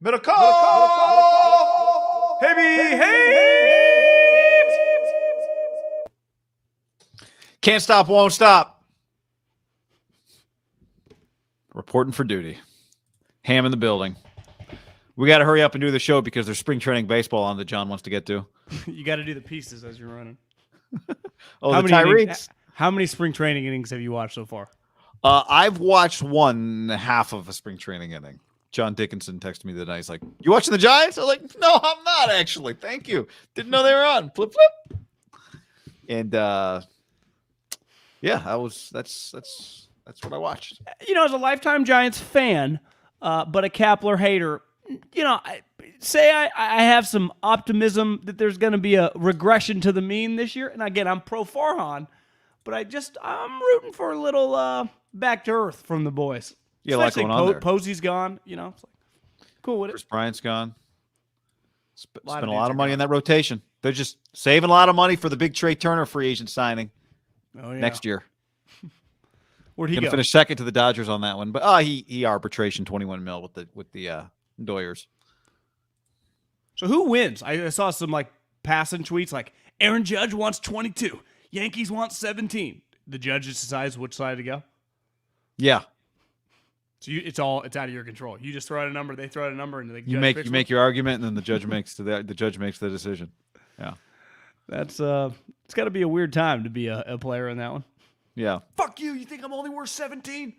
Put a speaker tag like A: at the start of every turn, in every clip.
A: MIDDLEKAUFF! Hey!
B: Can't stop, won't stop. Reporting for duty. Ham in the building. We got to hurry up and do the show because there's spring training baseball on that John wants to get to.
A: You got to do the pieces as you're running.
B: Oh, the Tyreeks.
A: How many spring training innings have you watched so far?
B: I've watched one half of a spring training inning. John Dickinson texted me the other night. He's like, "You watching the Giants?" I was like, "No, I'm not actually. Thank you. Didn't know they were on." Flip, flip. And yeah, that's what I watched.
A: You know, as a lifetime Giants fan, but a Kapler hater, you know, I have some optimism that there's going to be a regression to the mean this year. And again, I'm pro Farhan, but I'm rooting for a little back to earth from the boys.
B: Yeah, like going on there.
A: Posey's gone, you know. It's like, cool with it.
B: Chris Bryant's gone. Spent a lot of money in that rotation. They're just saving a lot of money for the big Trey Turner free agent signing next year.
A: Where'd he go?
B: Finish second to the Dodgers on that one, but he arbitration $21 million with the Doyers.
A: So who wins? I saw some like passing tweets like Aaron Judge wants 22, Yankees want 17. The judge decides which side to go.
B: Yeah.
A: So it's out of your control. You just throw out a number, they throw out a number, and you
B: make your argument, and then the judge makes the decision. Yeah,
A: that's it's got to be a weird time to be a player in that one.
B: Yeah.
A: Fuck you! You think I'm only worth 17?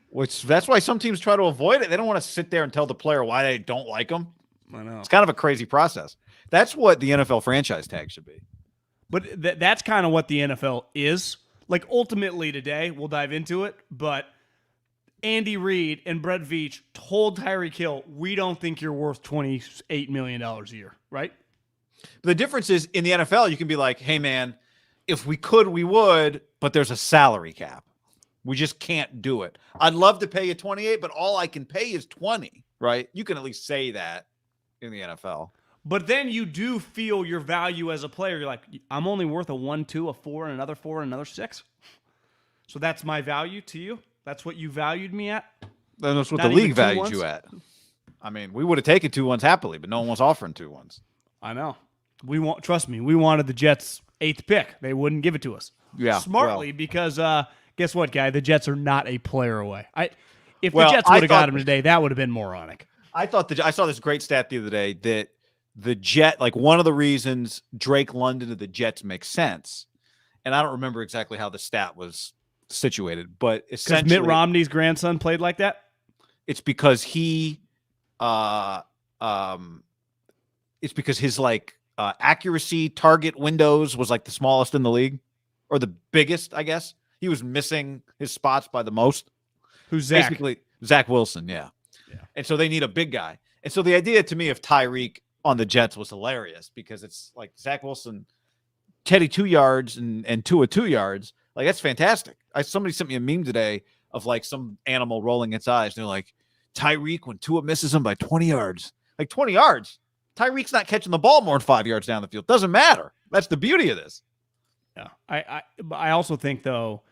B: That's why some teams try to avoid it. They don't want to sit there and tell the player why they don't like them.
A: I know.
B: It's kind of a crazy process. That's what the NFL franchise tag should be.
A: But that's kind of what the NFL is. Like ultimately today, we'll dive into it, but Andy Reid and Brett Veach told Tyreek Hill, we don't think you're worth $28 million a year, right?
B: The difference is in the NFL, you can be like, hey, man, if we could, we would, but there's a salary cap. We just can't do it. I'd love to pay you 28, but all I can pay is 20, right? You can at least say that in the NFL.
A: But then you do feel your value as a player. You're like, I'm only worth a 1, 2, a 4, and another 4, and another 6. So that's my value to you? That's what you valued me at?
B: Then that's what the league valued you at. I mean, we would have taken 2 1s happily, but no one was offering 2 1s.
A: I know. Trust me, we wanted the Jets' 8th pick. They wouldn't give it to us.
B: Yeah,
A: smartly, because guess what, guy? The Jets are not a player away. If the Jets would have got him today, that would have been moronic.
B: I saw this great stat the other day that the Jet, like one of the reasons Drake London to the Jets makes sense, and I don't remember exactly how the stat was situated, but essentially
A: Mitt Romney's grandson played like that.
B: It's because it's because his accuracy target windows was like the smallest in the league, or the biggest, I guess. He was missing his spots by the most.
A: Who's Zach?
B: Basically, Zach Wilson, yeah. And so they need a big guy. And so the idea to me of Tyreek on the Jets was hilarious because it's like Zach Wilson, Teddy 2 yards and Tua 2 yards. Like, that's fantastic. Somebody sent me a meme today of like some animal rolling its eyes. They're like, Tyreek when Tua misses him by 20 yards. Like 20 yards. Tyreek's not catching the ball more than 5 yards down the field. Doesn't matter. That's the beauty of this.
A: Yeah. I also think, though,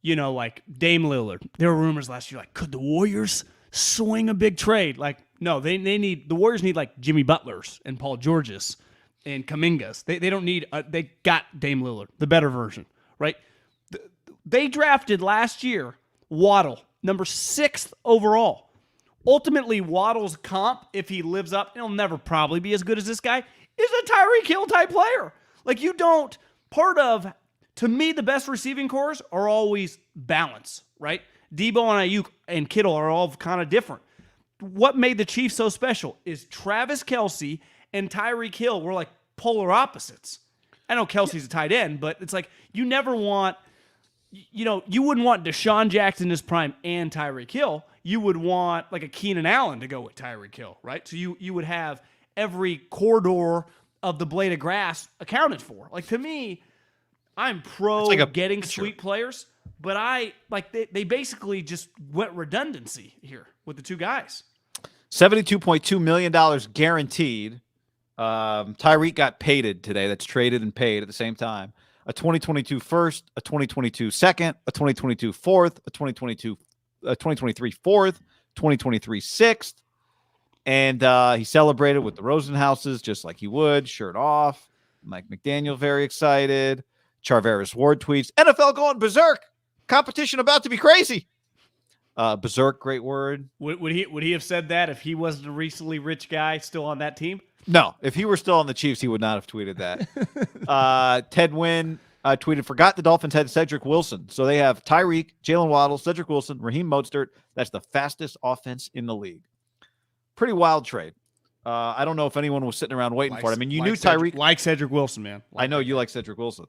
A: you know, like Dame Lillard, there were rumors last year, like, could the Warriors swing a big trade? Like, no, the Warriors need like Jimmy Butlers and Paul Georges and Kumingas. They don't need, they got Dame Lillard, the better version, right? They drafted last year Waddle, number 6th overall. Ultimately, Waddle's comp, if he lives up, he'll never probably be as good as this guy, is a Tyreek Hill type player. Like, to me, the best receiving cores are always balance, right? Deebo and Ayuk and Kittle are all kind of different. What made the Chiefs so special is Travis Kelce and Tyreek Hill were like polar opposites. I know Kelsey's a tight end, but it's like you never want, you wouldn't want Deshaun Jackson in his prime and Tyreek Hill. You would want like a Keenan Allen to go with Tyreek Hill, right? So you would have every corridor of the blade of grass accounted for. Like, to me, I'm pro getting sweet players, but they basically just went redundancy here with the 2 guys.
B: $72.2 million guaranteed. Tyreek got paid today. That's traded and paid at the same time. A 2022 first, a 2022 second, a 2022 fourth, a 2023 fourth, 2023 sixth. And he celebrated with the Rosenhouses just like he would, shirt off. Mike McDaniel very excited. Charvarius Ward tweets, NFL going berserk. Competition about to be crazy. Berserk, great word.
A: Would he have said that if he wasn't a recently rich guy still on that team?
B: No, if he were still on the Chiefs, he would not have tweeted that. Ted Wynn tweeted, forgot the Dolphins had Cedric Wilson. So they have Tyreek, Jalen Waddle, Cedric Wilson, Raheem Mostert. That's the fastest offense in the league. Pretty wild trade. I don't know if anyone was sitting around waiting for it. I mean, you knew Tyreek.
A: Like Cedric Wilson, man.
B: I know you like Cedric Wilson.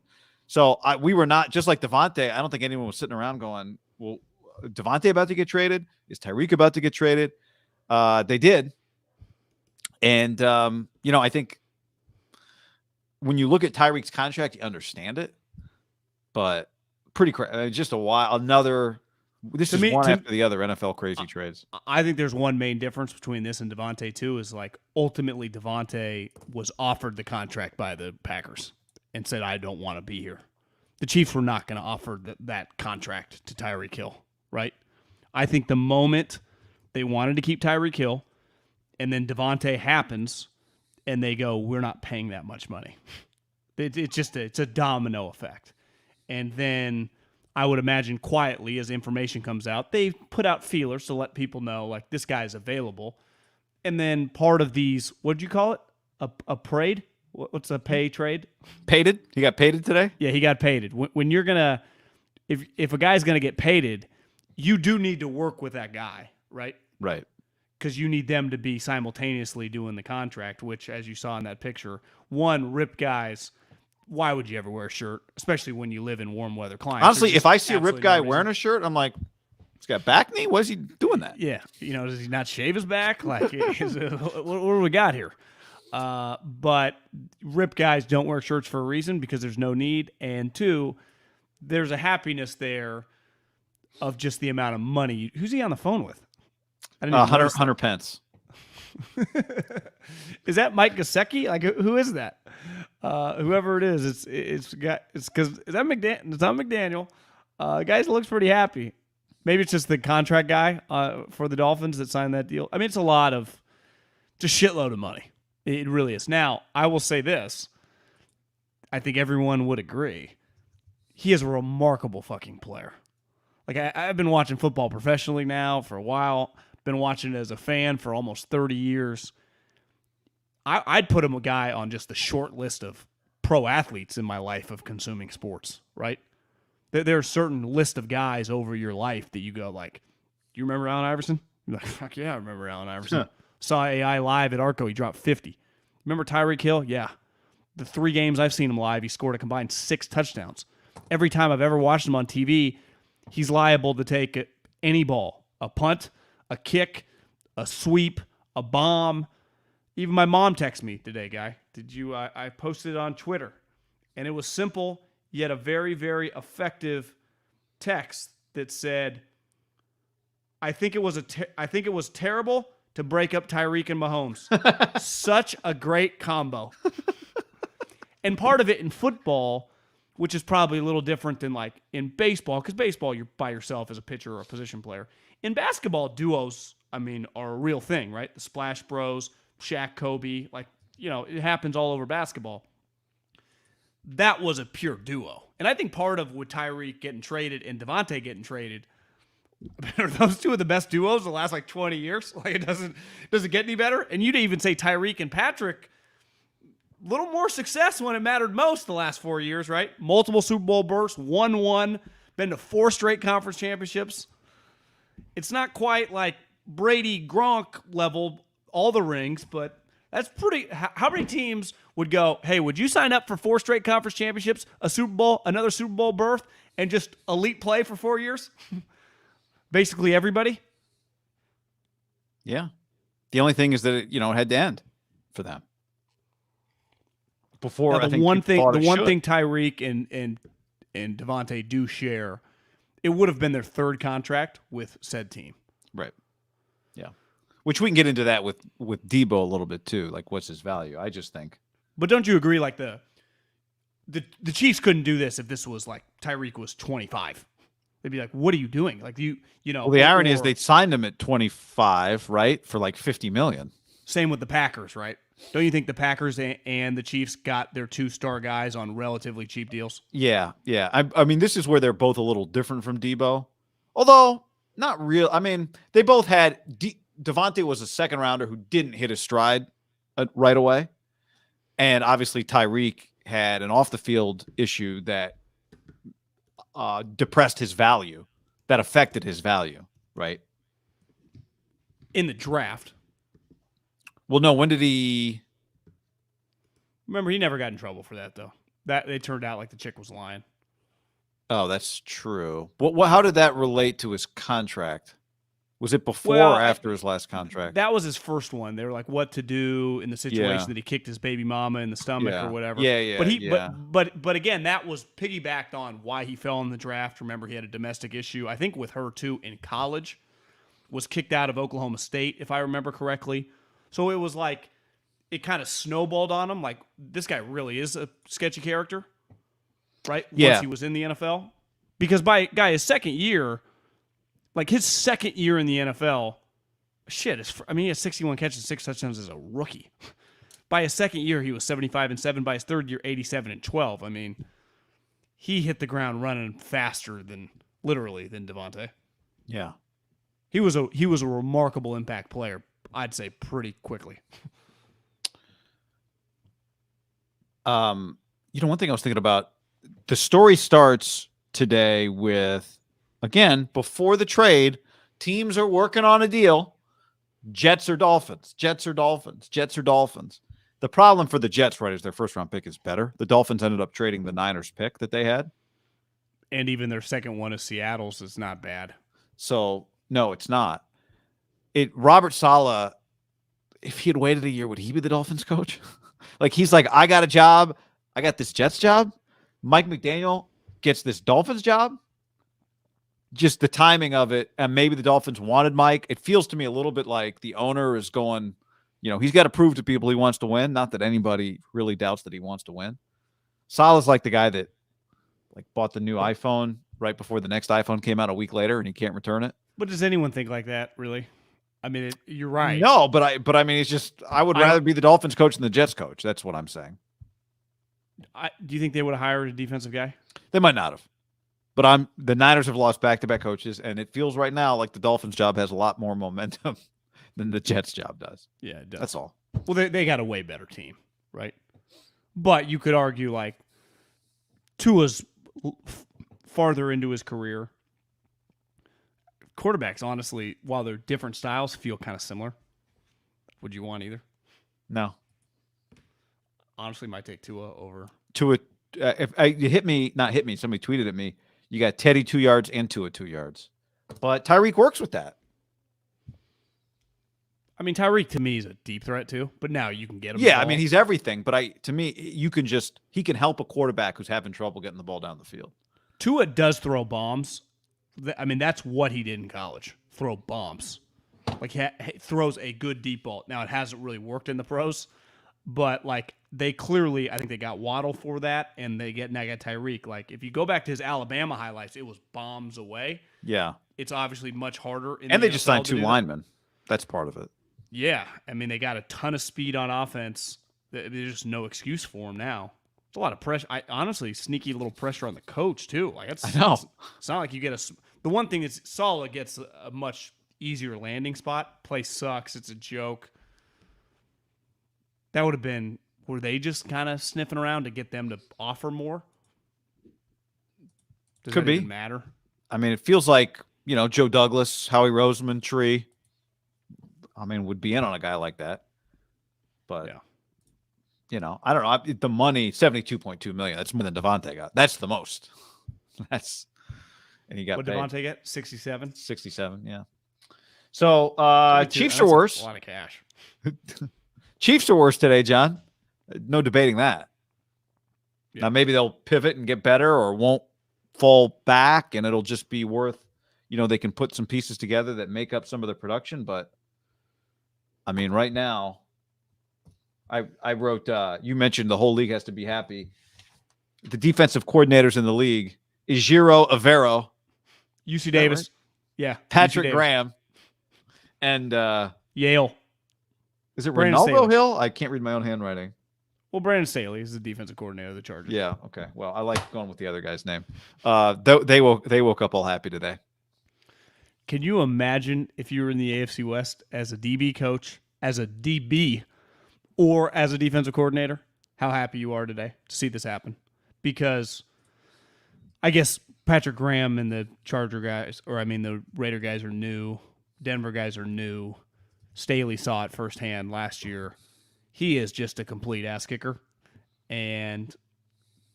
B: So we were not, just like Devontae, I don't think anyone was sitting around going, well, Devontae about to get traded? Is Tyreek about to get traded? They did. And, I think when you look at Tyreek's contract, you understand it. But pretty crazy. Just a while. This is one after the other NFL crazy trades.
A: I think there's one main difference between this and Devontae, too, is like ultimately Devontae was offered the contract by the Packers and said, I don't want to be here. The Chiefs were not going to offer that contract to Tyreek Hill, right? I think the moment they wanted to keep Tyreek Hill and then Devontae happens and they go, we're not paying that much money. It's a domino effect. And then I would imagine quietly as information comes out, they put out feelers to let people know, like, this guy's available. And then part of these, what'd you call it? A parade? What's a pay trade?
B: Paid? He got paid today?
A: Yeah, he got paid. When you're going to, if a guy's going to get paid, you do need to work with that guy, right?
B: Right.
A: Because you need them to be simultaneously doing the contract, which, as you saw in that picture, one, ripped guys. Why would you ever wear a shirt, especially when you live in warm weather climates?
B: Honestly, if I see a ripped guy wearing a shirt, I'm like, he's got back knee? What is he doing that?
A: Yeah. Does he not shave his back? Like, what do we got here? But ripped guys don't wear shirts for a reason because there's no need. And two, there's a happiness there of just the amount of money. Who's he on the phone with? I didn't
B: Hunter Pence.
A: Is that Mike Gesicki? Like, who is that? Whoever it is, it's because is that McDaniel? It's not McDaniel. Guys looks pretty happy. Maybe it's just the contract guy for the Dolphins that signed that deal. I mean, it's a shitload of money. It really is. Now, I will say this. I think everyone would agree. He is a remarkable fucking player. Like, I've been watching football professionally now for a while. Been watching it as a fan for almost 30 years. I'd put him a guy on just the short list of pro athletes in my life of consuming sports, right? There are certain list of guys over your life that you go like, do you remember Allen Iverson? You're like, fuck yeah, I remember Allen Iverson. Saw AI live at Arco. He dropped 50. Remember Tyreek Hill? Yeah. The 3 games I've seen him live, he scored a combined 6 touchdowns. Every time I've ever watched him on TV, he's liable to take any ball, a punt, a kick, a sweep, a bomb. Even my mom texted me today, guy. I posted it on Twitter. And it was simple, yet a very, very effective text that said, I think it was terrible to break up Tyreek and Mahomes. Such a great combo. And part of it in football, which is probably a little different than like in baseball, because baseball, you're by yourself as a pitcher or a position player. In basketball, duos, are a real thing, right? The Splash Bros, Shaq, Kobe, it happens all over basketball. That was a pure duo. And I think part of with Tyreek getting traded and Devontae getting traded, are those two of the best duos of the last 20 years? Like, it doesn't get any better. And you'd even say Tyreek and Patrick, a little more success when it mattered most the last 4 years, right? Multiple Super Bowl berths, won, been to 4 straight conference championships. It's not quite like Brady Gronk level, all the rings, but that's pretty. How many teams would go, hey, would you sign up for 4 straight conference championships, a Super Bowl, another Super Bowl berth, and just elite play for 4 years? Basically everybody.
B: Yeah. The only thing is that it had to end for them. Before
A: now, the one thing Tyreek and Devontae do share, it would have been their 3rd contract with said team.
B: Right. Yeah. Which we can get into that with Deebo a little bit too. Like, what's his value? I just think.
A: But don't you agree? Like the Chiefs couldn't do this if this was like Tyreek was 25. They'd be like, "What are you doing?" Like Well,
B: the irony is they signed him at 25, right, for like $50 million.
A: Same with the Packers, right? Don't you think the Packers and the Chiefs got their 2-star guys on relatively cheap deals?
B: Yeah. I mean, this is where they're both a little different from Deebo, although not real. I mean, they both had Devontae was a second rounder who didn't hit his stride right away, and obviously Tyreek had an off the field issue that depressed his value, that affected his value, right?
A: In the draft.
B: Well, no. When did he?
A: Remember, he never got in trouble for that, though. That it turned out like the chick was lying.
B: Oh, that's true. What? How did that relate to his contract? Was it before
A: Well,
B: or after his last contract?
A: That was his first one. They were like, what to do in the situation that he kicked his baby mama in the stomach or whatever.
B: Yeah.
A: But again, that was piggybacked on why he fell in the draft. Remember, he had a domestic issue, I think with her too, in college. Was kicked out of Oklahoma State, if I remember correctly. So it was like, it kind of snowballed on him. Like, this guy really is a sketchy character, right?
B: Yeah.
A: Once he was in the NFL. Because by his second year, like his second year in the NFL, he has 61 catches, 6 touchdowns as a rookie. By his second year, he was 75-7. By his third year, 87-12. I mean, he hit the ground running faster than Devontae.
B: Yeah.
A: He was a remarkable impact player, I'd say, pretty quickly.
B: One thing I was thinking about, the story starts today with, again, before the trade, teams are working on a deal. Jets or Dolphins. Jets or Dolphins. Jets or Dolphins. The problem for the Jets, right, is their first-round pick is better. The Dolphins ended up trading the Niners pick that they had.
A: And even their second one is Seattle's is not bad.
B: So, no, it's not. Robert Saleh, if he had waited a year, would he be the Dolphins coach? Like, he's like, I got a job. I got this Jets job. Mike McDaniel gets this Dolphins job. Just the timing of it, and maybe the Dolphins wanted Mike. It feels to me a little bit like the owner is going, he's got to prove to people he wants to win. Not that anybody really doubts that he wants to win. Saleh's like the guy that bought the new iPhone right before the next iPhone came out a week later, and he can't return it.
A: But does anyone think like that, really? I mean, you're right.
B: No, but I mean, it's just I would rather be the Dolphins coach than the Jets coach. That's what I'm saying.
A: Do you think they would have hired a defensive guy?
B: They might not have. But the Niners have lost back-to-back coaches, and it feels right now like the Dolphins job has a lot more momentum than the Jets job does.
A: Yeah, it does.
B: That's all.
A: Well, they got a way better team, right? But you could argue like Tua's farther into his career. Quarterbacks, honestly, while they're different styles, feel kind of similar. Would you want either?
B: No.
A: Honestly, might take Tua over.
B: Tua, if you not hit me, somebody tweeted at me, you got Teddy 2 yards and Tua 2 yards. But Tyreek works with that.
A: I mean, Tyreek to me is a deep threat too, but now you can get him.
B: Yeah, I mean, he's everything. But to me, he can help a quarterback who's having trouble getting the ball down the field.
A: Tua does throw bombs. I mean, that's what he did in college. Throw bombs. Like, he throws a good deep ball. Now, it hasn't really worked in the pros, but, they clearly, I think they got Waddle for that, and now got Tyreek. Like, if you go back to his Alabama highlights, it was bombs away.
B: Yeah.
A: It's obviously much harder.
B: And they just signed 2 linemen. That's part of it.
A: Yeah. I mean, they got a ton of speed on offense. There's just no excuse for him now. It's a lot of pressure. Honestly, sneaky little pressure on the coach, too. Like, I know. It's not like you get the one thing is Saleh gets a much easier landing spot. Play sucks. It's a joke. That would have been, were they just kind of sniffing around to get them to offer more?
B: Could be.
A: Even matter? I
B: mean, it feels like, Joe Douglas, Howie Roseman tree, would be in on a guy like that. But, yeah. I don't know. The money, $72.2 million. That's more than Devontae got. That's the most. And he got
A: what
B: paid.
A: What did Devontae get? 67?
B: 67, yeah. So, Chiefs are worse.
A: A lot of cash.
B: Chiefs are worse today, John. No debating that.
A: Yeah.
B: Now, maybe they'll pivot and get better or won't fall back, and it'll just be worth, they can put some pieces together that make up some of the production. But, right now, I wrote, you mentioned the whole league has to be happy. The defensive coordinators in the league is Giro Avero,
A: UC Davis. Right? Yeah.
B: Patrick Graham, and
A: Yale.
B: Is it
A: Brandon
B: Ronaldo
A: Staley.
B: Hill? I can't read my own handwriting.
A: Well, Brandon Staley is the defensive coordinator of the Chargers.
B: Yeah. Okay. Well, I like going with the other guy's name. They woke up all happy today.
A: Can you imagine if you were in the AFC West as a DB coach, as a DB, or as a defensive coordinator, how happy you are today to see this happen? Because I guess Patrick Graham and the Charger guys, the Raider guys are new. Denver guys are new. Staley saw it firsthand last year. He is just a complete ass kicker. And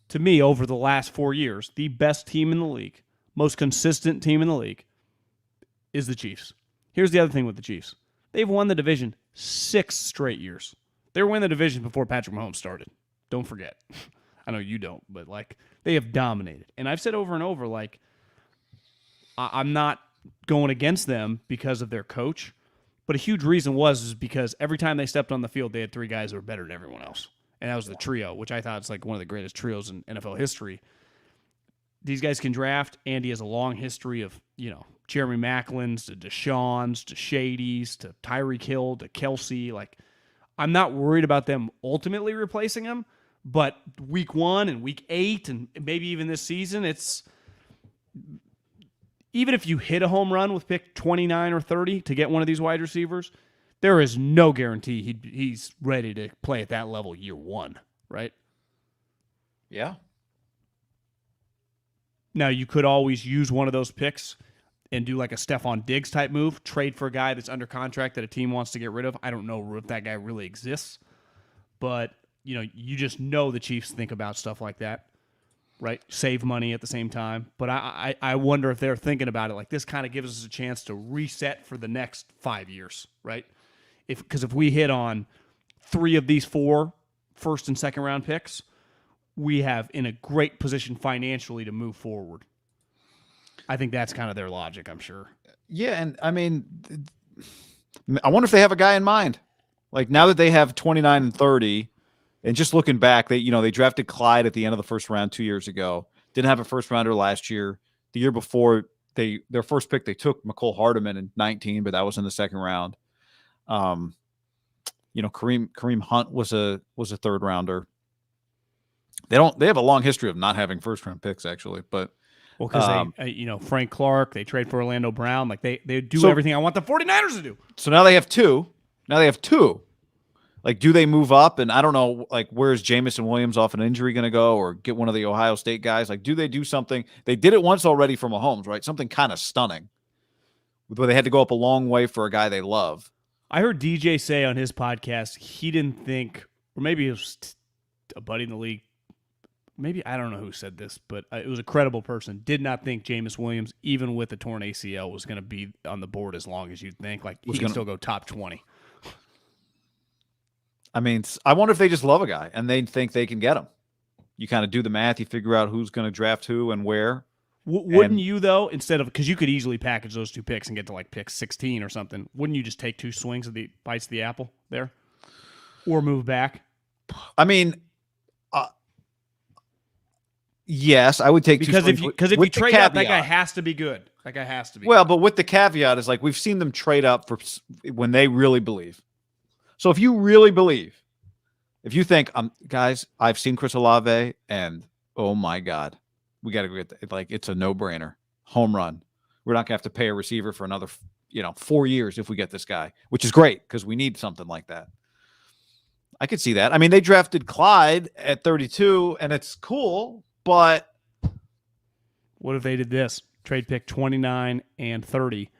A: to me, over the last 4 years, the best team in the league, most consistent team in the league, is the Chiefs. Here's the other thing with the Chiefs. They've won the division 6 straight years. They were winning the division before Patrick Mahomes started. Don't forget. I know you don't, but they have dominated. And I've said over and over, I'm not going against them because of their coach, but a huge reason is because every time they stepped on the field, they had 3 guys that were better than everyone else. And that was the trio, which I thought is one of the greatest trios in NFL history. These guys can draft. Andy has a long history of, Jeremy Maclins to Deshaun's to Shady's to Tyreek Hill to Kelsey. I'm not worried about them ultimately replacing him, but week 1 and week 8 and maybe even this season, it's even if you hit a home run with pick 29 or 30 to get one of these wide receivers, there is no guarantee he's ready to play at that level year 1, right?
B: Yeah.
A: Now, you could always use one of those picks and do a Stephon Diggs type move, trade for a guy that's under contract that a team wants to get rid of. I don't know if that guy really exists, but you just know the Chiefs think about stuff like that, right? Save money at the same time. But I wonder if they're thinking about it this kind of gives us a chance to reset for the next 5 years, right? Because if we hit on 3 of these 4 first and second round picks, we have in a great position financially to move forward. I think that's kind of their logic, I'm sure.
B: Yeah, and I wonder if they have a guy in mind. Now that they have 29 and 30, and just looking back, they drafted Clyde at the end of the first round 2 years ago. Didn't have a first rounder last year. The year before, their first pick, they took McCole Hardeman in 19, but that was in the second round. Kareem Hunt was a third rounder. They have a long history of not having first round picks, actually, but
A: because Frank Clark, they trade for Orlando Brown, they do everything I want the 49ers to do.
B: So now they have 2. Do they move up? And I don't know, where's Jamison Williams off an injury going to go, or get one of the Ohio State guys? Do they do something? They did it once already for Mahomes, right? Something kind of stunning, where they had to go up a long way for a guy they love.
A: I heard DJ say on his podcast he didn't think, or maybe it was a buddy in the league, maybe I don't know who said this, but it was a credible person, did not think Jameis Williams, even with a torn ACL, was going to be on the board as long as you'd think. He can still go top 20.
B: I wonder if they just love a guy and they think they can get him. You kind of do the math, you figure out who's going to draft who and where.
A: Wouldn't you, though, instead of, because you could easily package those 2 picks and get to pick 16 or something, wouldn't you just take 2 swings of the bites of the apple there? Or move back?
B: Yes, I would take 2
A: because
B: swings.
A: Because if you trade up, that guy has to be good. That guy has to be
B: well,
A: good.
B: But with the caveat is we've seen them trade up for when they really believe. So if you really believe, if you think, guys, I've seen Chris Olave, and oh my God, we got to get it's a no-brainer, home run. We're not gonna have to pay a receiver for another 4 years if we get this guy, which is great because we need something like that. I could see that. They drafted Clyde at 32, and it's cool. But
A: what if they did this? Trade pick 29 and 30,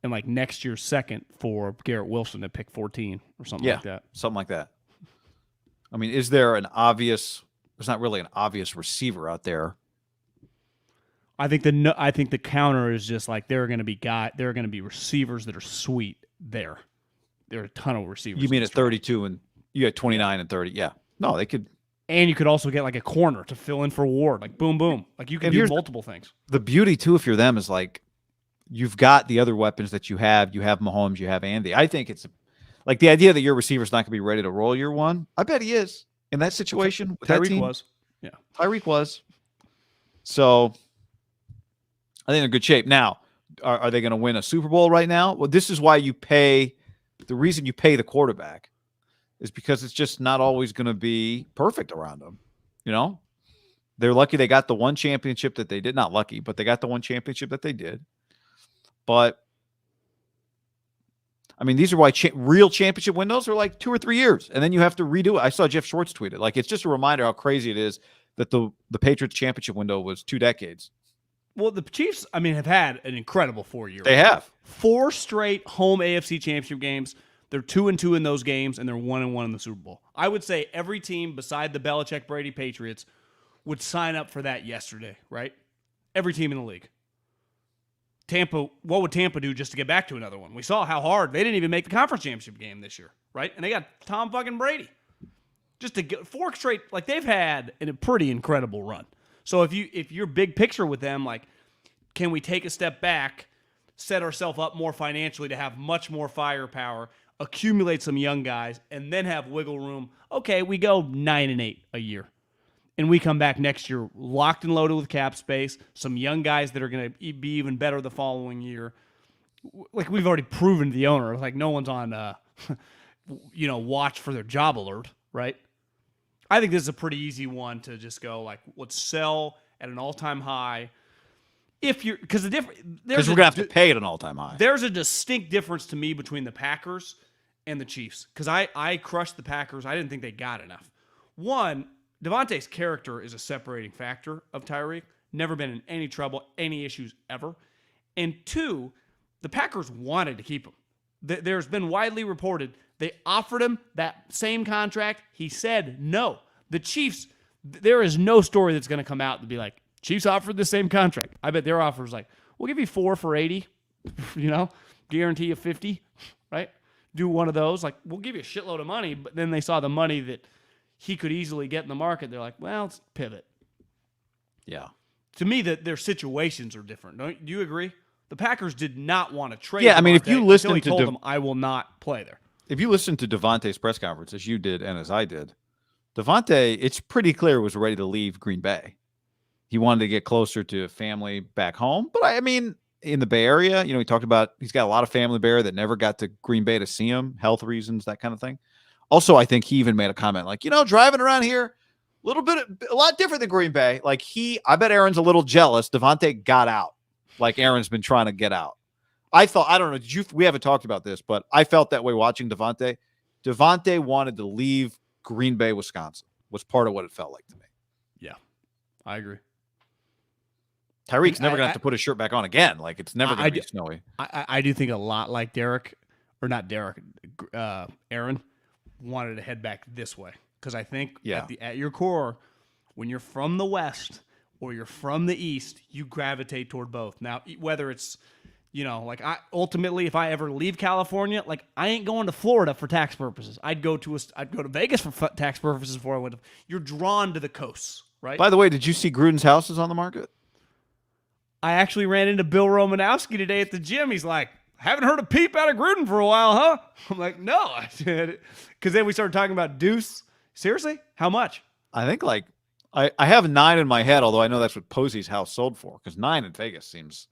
A: and next year's second for Garrett Wilson at pick 14 or something like that.
B: Something like that. Is there an obvious? There's not really an obvious receiver out there.
A: I think the counter is just there are going to be receivers that are sweet there. There are a ton of receivers.
B: You mean at 32 and you had 29 and 30? Yeah. No, they could.
A: And you could also get a corner to fill in for Ward. Boom, boom. You can do multiple things.
B: The beauty, too, if you're them, is you've got the other weapons that you have. You have Mahomes, you have Andy. I think it's the idea that your receiver's not going to be ready to roll year 1. I bet he is in that situation.
A: Tyreek was. Yeah.
B: Tyreek was. So I think they're in good shape. Now, are they going to win a Super Bowl right now? Well, this is why you pay. The reason you pay the quarterback is because it's just not always going to be perfect around them. You know, they're lucky they got the one championship that they did. Not lucky, but they got the one championship that they did. But I mean, these are why real championship windows are like 2 or 3 years, and then you have to redo it. I saw Jeff Schwartz tweet it. Like, it's just a reminder how crazy it is that the Patriots championship window was 2 decades.
A: Well, the Chiefs, I mean, have had an incredible 4-year.
B: They have
A: 4 straight home AFC championship games. They're 2-2 in those games, and they're 1-1 in the Super Bowl. I would say every team beside the Belichick Brady Patriots would sign up for that yesterday, right? Every team in the league. Tampa, what would Tampa do just to get back to another one? We saw how hard they didn't even make the conference championship game this year, right? And they got Tom fucking Brady. Just to get 4 straight, like they've had a pretty incredible run. So if you're big picture with them, like, can we take a step back, set ourselves up more financially to have much more firepower, accumulate some young guys, and then have wiggle room? Okay, we go 9-8 a year. And we come back next year locked and loaded with cap space, some young guys that are going to be even better the following year. Like, we've already proven to the owner, like, no one's on, watch for their job alert, right? I think this is a pretty easy one to just go, like, let's sell at an all-time high. Because we're
B: going to have to pay at an all-time high.
A: There's a distinct difference to me between the Packers and the Chiefs, because I crushed the Packers. I didn't think they got enough. One, Devontae's character is a separating factor of Tyreek. Never been in any trouble, any issues ever. And 2, the Packers wanted to keep him. There's been widely reported they offered him that same contract. He said no. The Chiefs, there is no story that's going to come out to be like, Chiefs offered the same contract. I bet their offer is like, we'll give you 4 for 80, guarantee you 50, right? Do one of those. Like, we'll give you a shitload of money, but then they saw the money that he could easily get in the market. They're like, well, let's pivot.
B: Yeah.
A: To me, their situations are different. Do you agree? The Packers did not want to trade.
B: Yeah, I mean, if you listen to
A: told them, I will not play there.
B: If you listen to Devontae's press conference, as you did and as I did, Devontae, it's pretty clear, was ready to leave Green Bay. He wanted to get closer to family back home. But I mean, in the Bay Area, he talked about he's got a lot of family there that never got to Green Bay to see him, health reasons, that kind of thing. Also, I think he even made a comment like, driving around here, a lot different than Green Bay. Like, I bet Aaron's a little jealous. Devontae got out. Like, Aaron's been trying to get out. I don't know, we haven't talked about this, but I felt that way watching Devontae. Devontae wanted to leave Green Bay, Wisconsin, was part of what it felt like to me.
A: Yeah, I agree.
B: Tyreek's never going to have to put his shirt back on again. Like, it's never going to be snowy.
A: I do think a lot like Aaron wanted to head back this way. Because I think at your core, when you're from the West or you're from the East, you gravitate toward both. Now, whether it's, ultimately, if I ever leave California, like, I ain't going to Florida for tax purposes. I'd go to Vegas for tax purposes before I went. You're drawn to the coasts, right?
B: By the way, did you see Gruden's house is on the market?
A: I actually ran into Bill Romanowski today at the gym. He's like, haven't heard a peep out of Gruden for a while, huh? I'm like, no, I did. Because then we started talking about Deuce. Seriously? How much?
B: I think I have 9 in my head, although I know that's what Posey's house sold for, because 9 in Vegas seems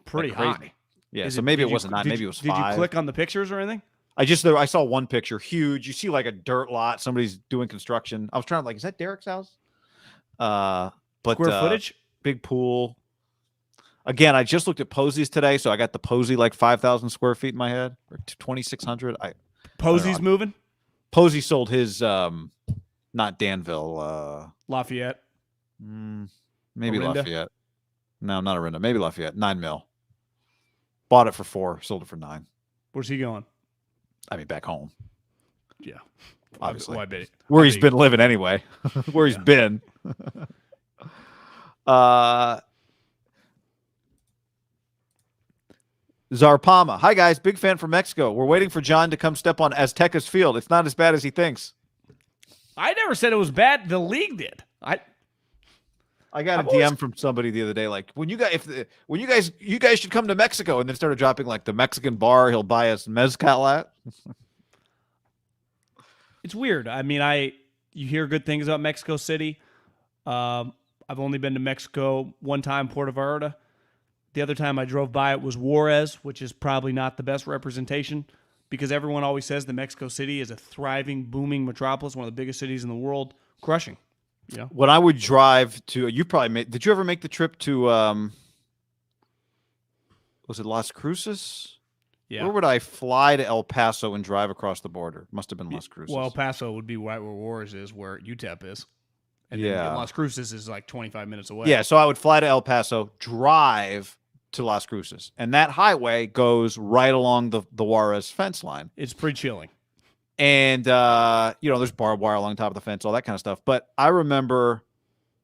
A: pretty high.
B: Yeah, so maybe it wasn't 9, maybe it was 5.
A: Did you click on the pictures or anything?
B: I saw one picture, huge. You see like a dirt lot, somebody's doing construction. I was trying to is that Derek's house? But
A: square footage?
B: Big pool. Again, I just looked at Posey's today, so I got the Posey 5,000 square feet in my head, or 2,600.
A: Posey's moving?
B: Posey sold his, not Danville.
A: Lafayette?
B: Maybe
A: Orinda?
B: Lafayette. No, not Orinda. Maybe Lafayette. 9 mil. Bought it for 4, sold it for 9.
A: Where's he going?
B: I mean, back home.
A: Yeah.
B: Obviously.
A: I bet
B: Where he's been living anyway. Where he's been. Zarpama. Hi, guys. Big fan from Mexico. We're waiting for John to come step on Aztecas field. It's not as bad as he thinks.
A: I never said it was bad. The league did.
B: I got a DM from somebody the other day, like, you guys should come to Mexico, and then started dropping the Mexican bar he'll buy us mezcal at.
A: It's weird. I mean, you hear good things about Mexico City. I've only been to Mexico one time, Puerto Vallarta. The other time I drove by it was Juarez, which is probably not the best representation because everyone always says the Mexico City is a thriving, booming metropolis, one of the biggest cities in the world, crushing. You know,
B: when I would drive to, you probably made. Did you ever make the trip to? Was it Las Cruces?
A: Yeah.
B: Where would I fly to El Paso and drive across the border? Must have been Las Cruces.
A: Well, El Paso would be right where Juarez is, where UTEP is. And
B: yeah.
A: then Las Cruces is like 25 minutes away.
B: Yeah, so I would fly to El Paso, drive to Las Cruces, and that highway goes right along the Juarez fence line.
A: It's pretty chilling.
B: And, there's barbed wire along top of the fence, all that kind of stuff. But I remember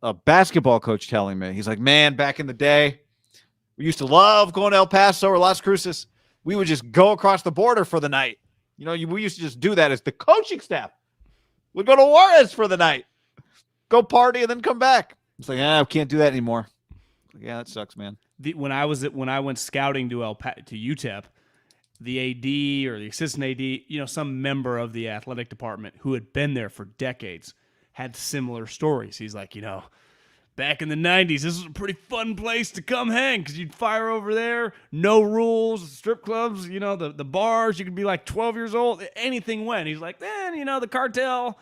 B: a basketball coach telling me, he's like, man, back in the day, we used to love going to El Paso or Las Cruces. We would just go across the border for the night. We used to just do that as the coaching staff. We'd go to Juarez for the night, go party, and then come back. It's like, I can't do that anymore. Like, yeah, that sucks, man.
A: When I went scouting to UTEP, the AD or the assistant AD, some member of the athletic department who had been there for decades had similar stories. He's like, back in the 90s, this was a pretty fun place to come hang because you'd fire over there, no rules, strip clubs, the bars, you could be like 12 years old, anything went. He's like, then, the cartel,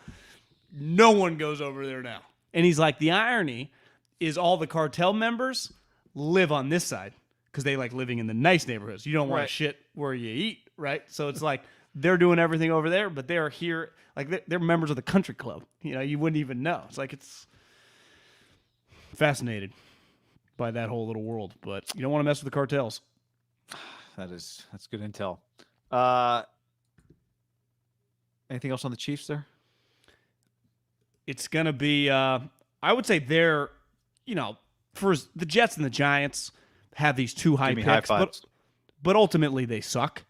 A: no one goes over there now. And he's like, the irony is all the cartel members live on this side because they like living in the nice neighborhoods. You don't want to shit where you eat, right? So it's like they're doing everything over there, but they're here, like they're members of the country club. You wouldn't even know. It's like it's fascinated by that whole little world, but you don't want to mess with the cartels.
B: That's good intel. Anything else on the Chiefs there?
A: It's going to be, I would say they're, for the Jets and the Giants have these two high picks, but ultimately they suck.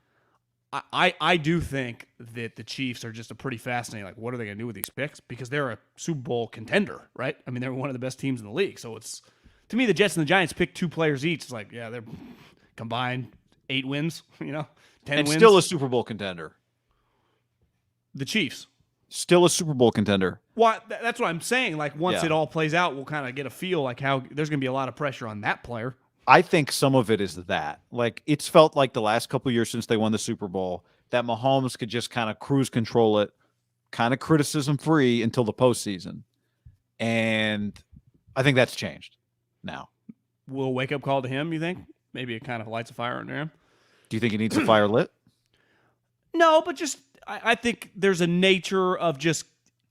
A: I do think that the Chiefs are just a pretty fascinating, like, what are they going to do with these picks? Because they're a Super Bowl contender, right? I mean, they're one of the best teams in the league. So it's, to me, the Jets and the Giants pick two players each. It's like, yeah, they're combined 8 wins, 10
B: and
A: wins.
B: Still a Super Bowl contender.
A: The Chiefs.
B: Still a Super Bowl contender.
A: Well, that's what I'm saying. Like, once it all plays out, we'll kind of get a feel like how there's going to be a lot of pressure on that player.
B: I think some of it is that. Like, it's felt like the last couple of years since they won the Super Bowl that Mahomes could just kind of cruise control it, kind of criticism-free until the postseason. And I think that's changed now.
A: Will a wake-up call to him, you think? Maybe it kind of lights a fire under him?
B: Do you think he needs a fire lit?
A: No, but just I think there's a nature of just,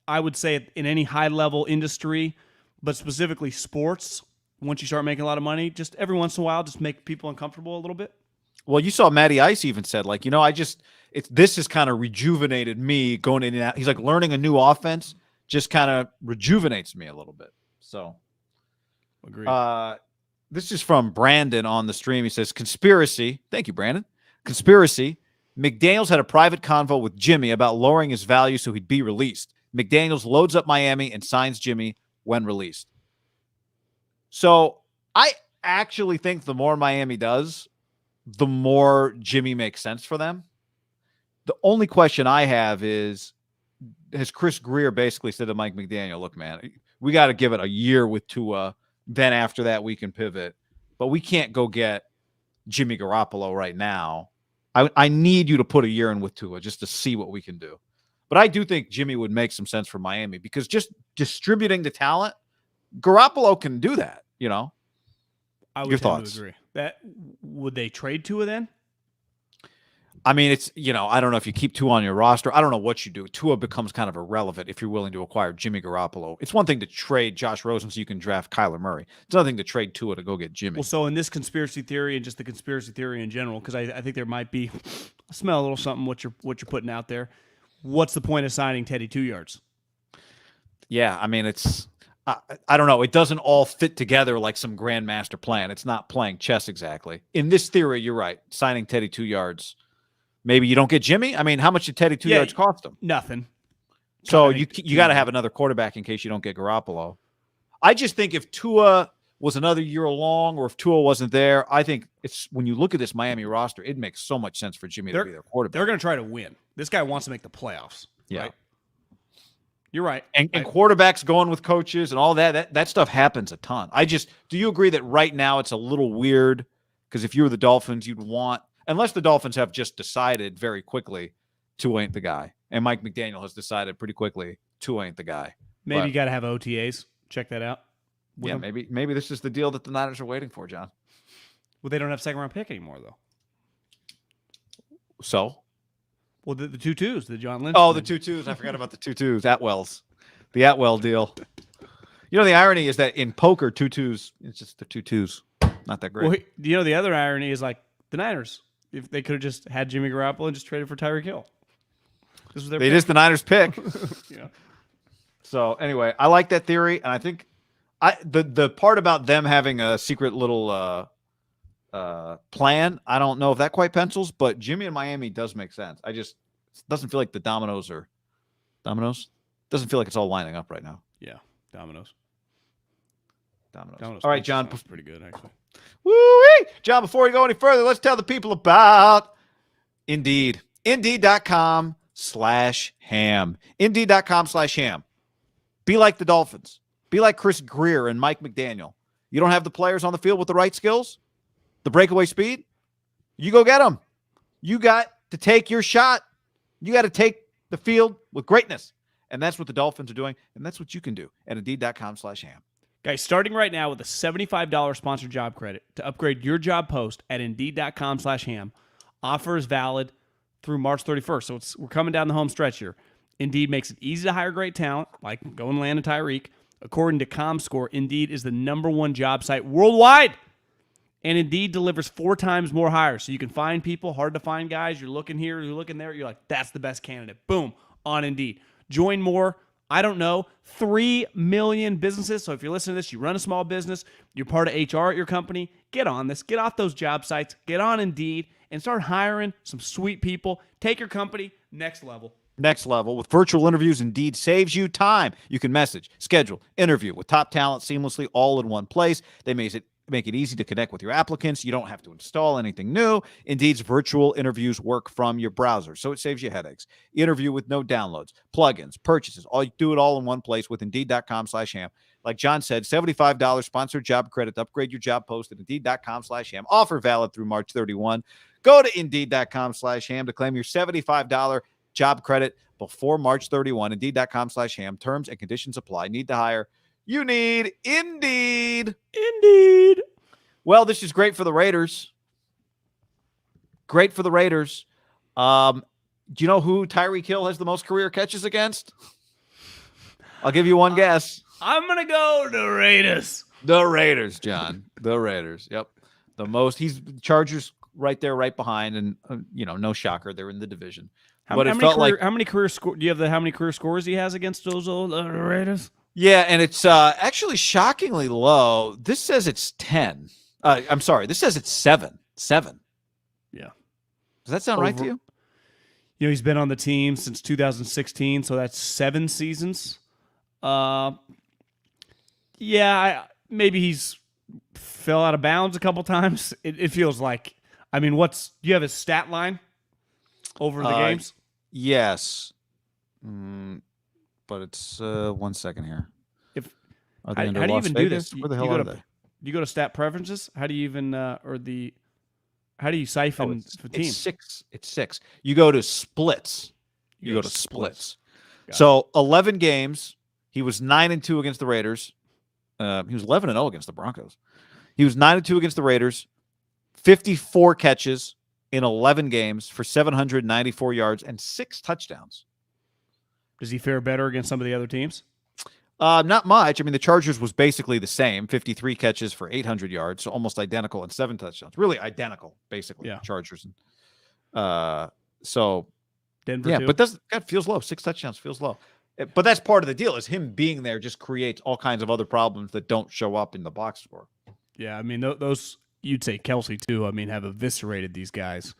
A: I would say, in any high-level industry, but specifically sports, once you start making a lot of money, just every once in a while, just make people uncomfortable a little bit.
B: Well, you saw Matty Ice even said, like, this has kind of rejuvenated me going in and out. He's like, learning a new offense just kind of rejuvenates me a little bit. So,
A: agreed.
B: This is from Brandon on the stream. He says, conspiracy. Thank you, Brandon. Conspiracy. McDaniels had a private convo with Jimmy about lowering his value so he'd be released. McDaniels loads up Miami and signs Jimmy when released. So I actually think the more Miami does, the more Jimmy makes sense for them. The only question I have is, has Chris Greer basically said to Mike McDaniel, look, man, we got to give it a year with Tua. Then after that, we can pivot. But we can't go get Jimmy Garoppolo right now. I need you to put a year in with Tua just to see what we can do. But I do think Jimmy would make some sense for Miami because just distributing the talent, Garoppolo can do that,
A: I would
B: Your thoughts?
A: agree. That would they trade Tua then?
B: I mean, it's, I don't know if you keep Tua on your roster. I don't know what you do. Tua becomes kind of irrelevant if you're willing to acquire Jimmy Garoppolo. It's one thing to trade Josh Rosen so you can draft Kyler Murray. It's another thing to trade Tua to go get Jimmy.
A: Well, so in this conspiracy theory and just the conspiracy theory in general, because I think there might be, I smell a little something what you're putting out there. What's the point of signing Teddy 2 yards?
B: Yeah, I mean, it's, I don't know. It doesn't all fit together like some grandmaster plan. It's not playing chess exactly. In this theory, you're right. Signing Teddy 2 yards. Maybe you don't get Jimmy. I mean, how much did Teddy 2 yards cost him?
A: Nothing.
B: So you got to have another quarterback in case you don't get Garoppolo. I just think if Tua was another year along or if Tua wasn't there, I think it's when you look at this Miami roster, it makes so much sense for Jimmy to be their quarterback.
A: They're going to try to win. This guy wants to make the playoffs.
B: Yeah.
A: Right? You're right.
B: And quarterbacks going with coaches and all that stuff happens a ton. Do you agree that right now it's a little weird? Because if you were the Dolphins, you'd want, Unless the Dolphins have just decided very quickly Tua ain't the guy. And Mike McDaniel has decided pretty quickly Tua ain't the guy.
A: Maybe you got to have OTAs. Check that out.
B: Yeah, maybe this is the deal that the Niners are waiting for, John.
A: Well, they don't have second round pick anymore, though.
B: So?
A: Well, the 2-2s, the John Lynch.
B: Oh, the 2-2s. I forgot about the 2-2s. Atwell's. The Atwell deal. You know, the irony is that in poker, 2-2s, it's just the 2-2s. Not that great.
A: Well, you know, the other irony is like the Niners. If they could have just had Jimmy Garoppolo and just traded for Tyreek Hill. This was their
B: It is the Niners' pick.
A: Yeah.
B: So, anyway, I like that theory. And I think the part about them having a secret little plan, I don't know if that quite pencils, but Jimmy in Miami does make sense. It doesn't feel like the dominoes. Doesn't feel like it's all lining up right now.
A: Yeah, dominoes.
B: All right, John.
A: Pretty good, actually.
B: Woo-wee! John, before we go any further, let's tell the people about Indeed. Indeed.com/ham. Indeed.com/ham. Be like the Dolphins. Be like Chris Greer and Mike McDaniel. You don't have the players on the field with the right skills? The breakaway speed? You go get them. You got to take your shot. You got to take the field with greatness. And that's what the Dolphins are doing, and that's what you can do at Indeed.com/ham.
A: Guys, starting right now with a $75 sponsored job credit to upgrade your job post at Indeed.com/ham. Offer is valid through March 31st, so we're coming down the home stretch here. Indeed makes it easy to hire great talent, like go and land a Tyreek. According to ComScore, Indeed is the #1 job site worldwide. And Indeed delivers 4 times more hires. So you can find people, hard to find guys. You're looking here, you're looking there. You're like, that's the best candidate. Boom, on Indeed. Join more, 3 million businesses. So if you're listening to this, you run a small business, you're part of HR at your company, get on this. Get off those job sites. Get on Indeed and start hiring some sweet people. Take your company next level.
B: Next level. With virtual interviews, Indeed saves you time. You can message, schedule, interview with top talent seamlessly all in one place. They make it easy to connect with your applicants. You don't have to install anything new. Indeed's virtual interviews work from your browser, so it saves you headaches. Interview with no downloads, plugins, purchases. You do it all in one place with Indeed.com/ham. Like John said, $75 sponsored job credit to upgrade your job post at Indeed.com/ham. Offer valid through March 31. Go to Indeed.com/ham to claim your $75 job credit before March 31. Indeed.com/ham. Terms and conditions apply. Need to hire? You need Indeed.
A: Indeed.
B: Well, this is great for the Raiders. Great for the Raiders. Do you know who Tyreek Hill has the most career catches against? I'll give you one guess.
A: I'm going to go the Raiders.
B: The Raiders, John. The Raiders. Yep. The most. He's Chargers right there, right behind. And, no shocker. They're in the division.
A: How many career scores do you have? How many career scores he has against those old Raiders?
B: Yeah, and it's actually shockingly low. This says it's 10. I'm sorry. This says it's 7. 7.
A: Yeah.
B: Does that sound right to you?
A: He's been on the team since 2016, so that's 7 seasons. Maybe he's fell out of bounds a couple times. It feels like. I mean, do you have his stat line over the games?
B: Yes. But it's 1 second here.
A: How do you even do this?
B: Where the hell are they?
A: You go to stat preferences. How do you even how do you siphon the team?
B: It's 6. You go to splits. You go to splits. So 11 games. He was 9-2 against the Raiders. He was 11-0 against the Broncos. He was 9-2 against the Raiders. 54 catches in 11 games for 794 yards and 6 touchdowns.
A: Does he fare better against some of the other teams?
B: Not much. I mean, the Chargers was basically the same. 53 catches for 800 yards, so almost identical, and 7 touchdowns. Really identical, basically.
A: Yeah.
B: Chargers. So
A: Denver.
B: Yeah,
A: too.
B: but that feels low. 6 touchdowns feels low. But that's part of the deal. Is him being there just creates all kinds of other problems that don't show up in the box score.
A: Yeah, I mean those. You'd say Kelsey too. I mean, have eviscerated these guys.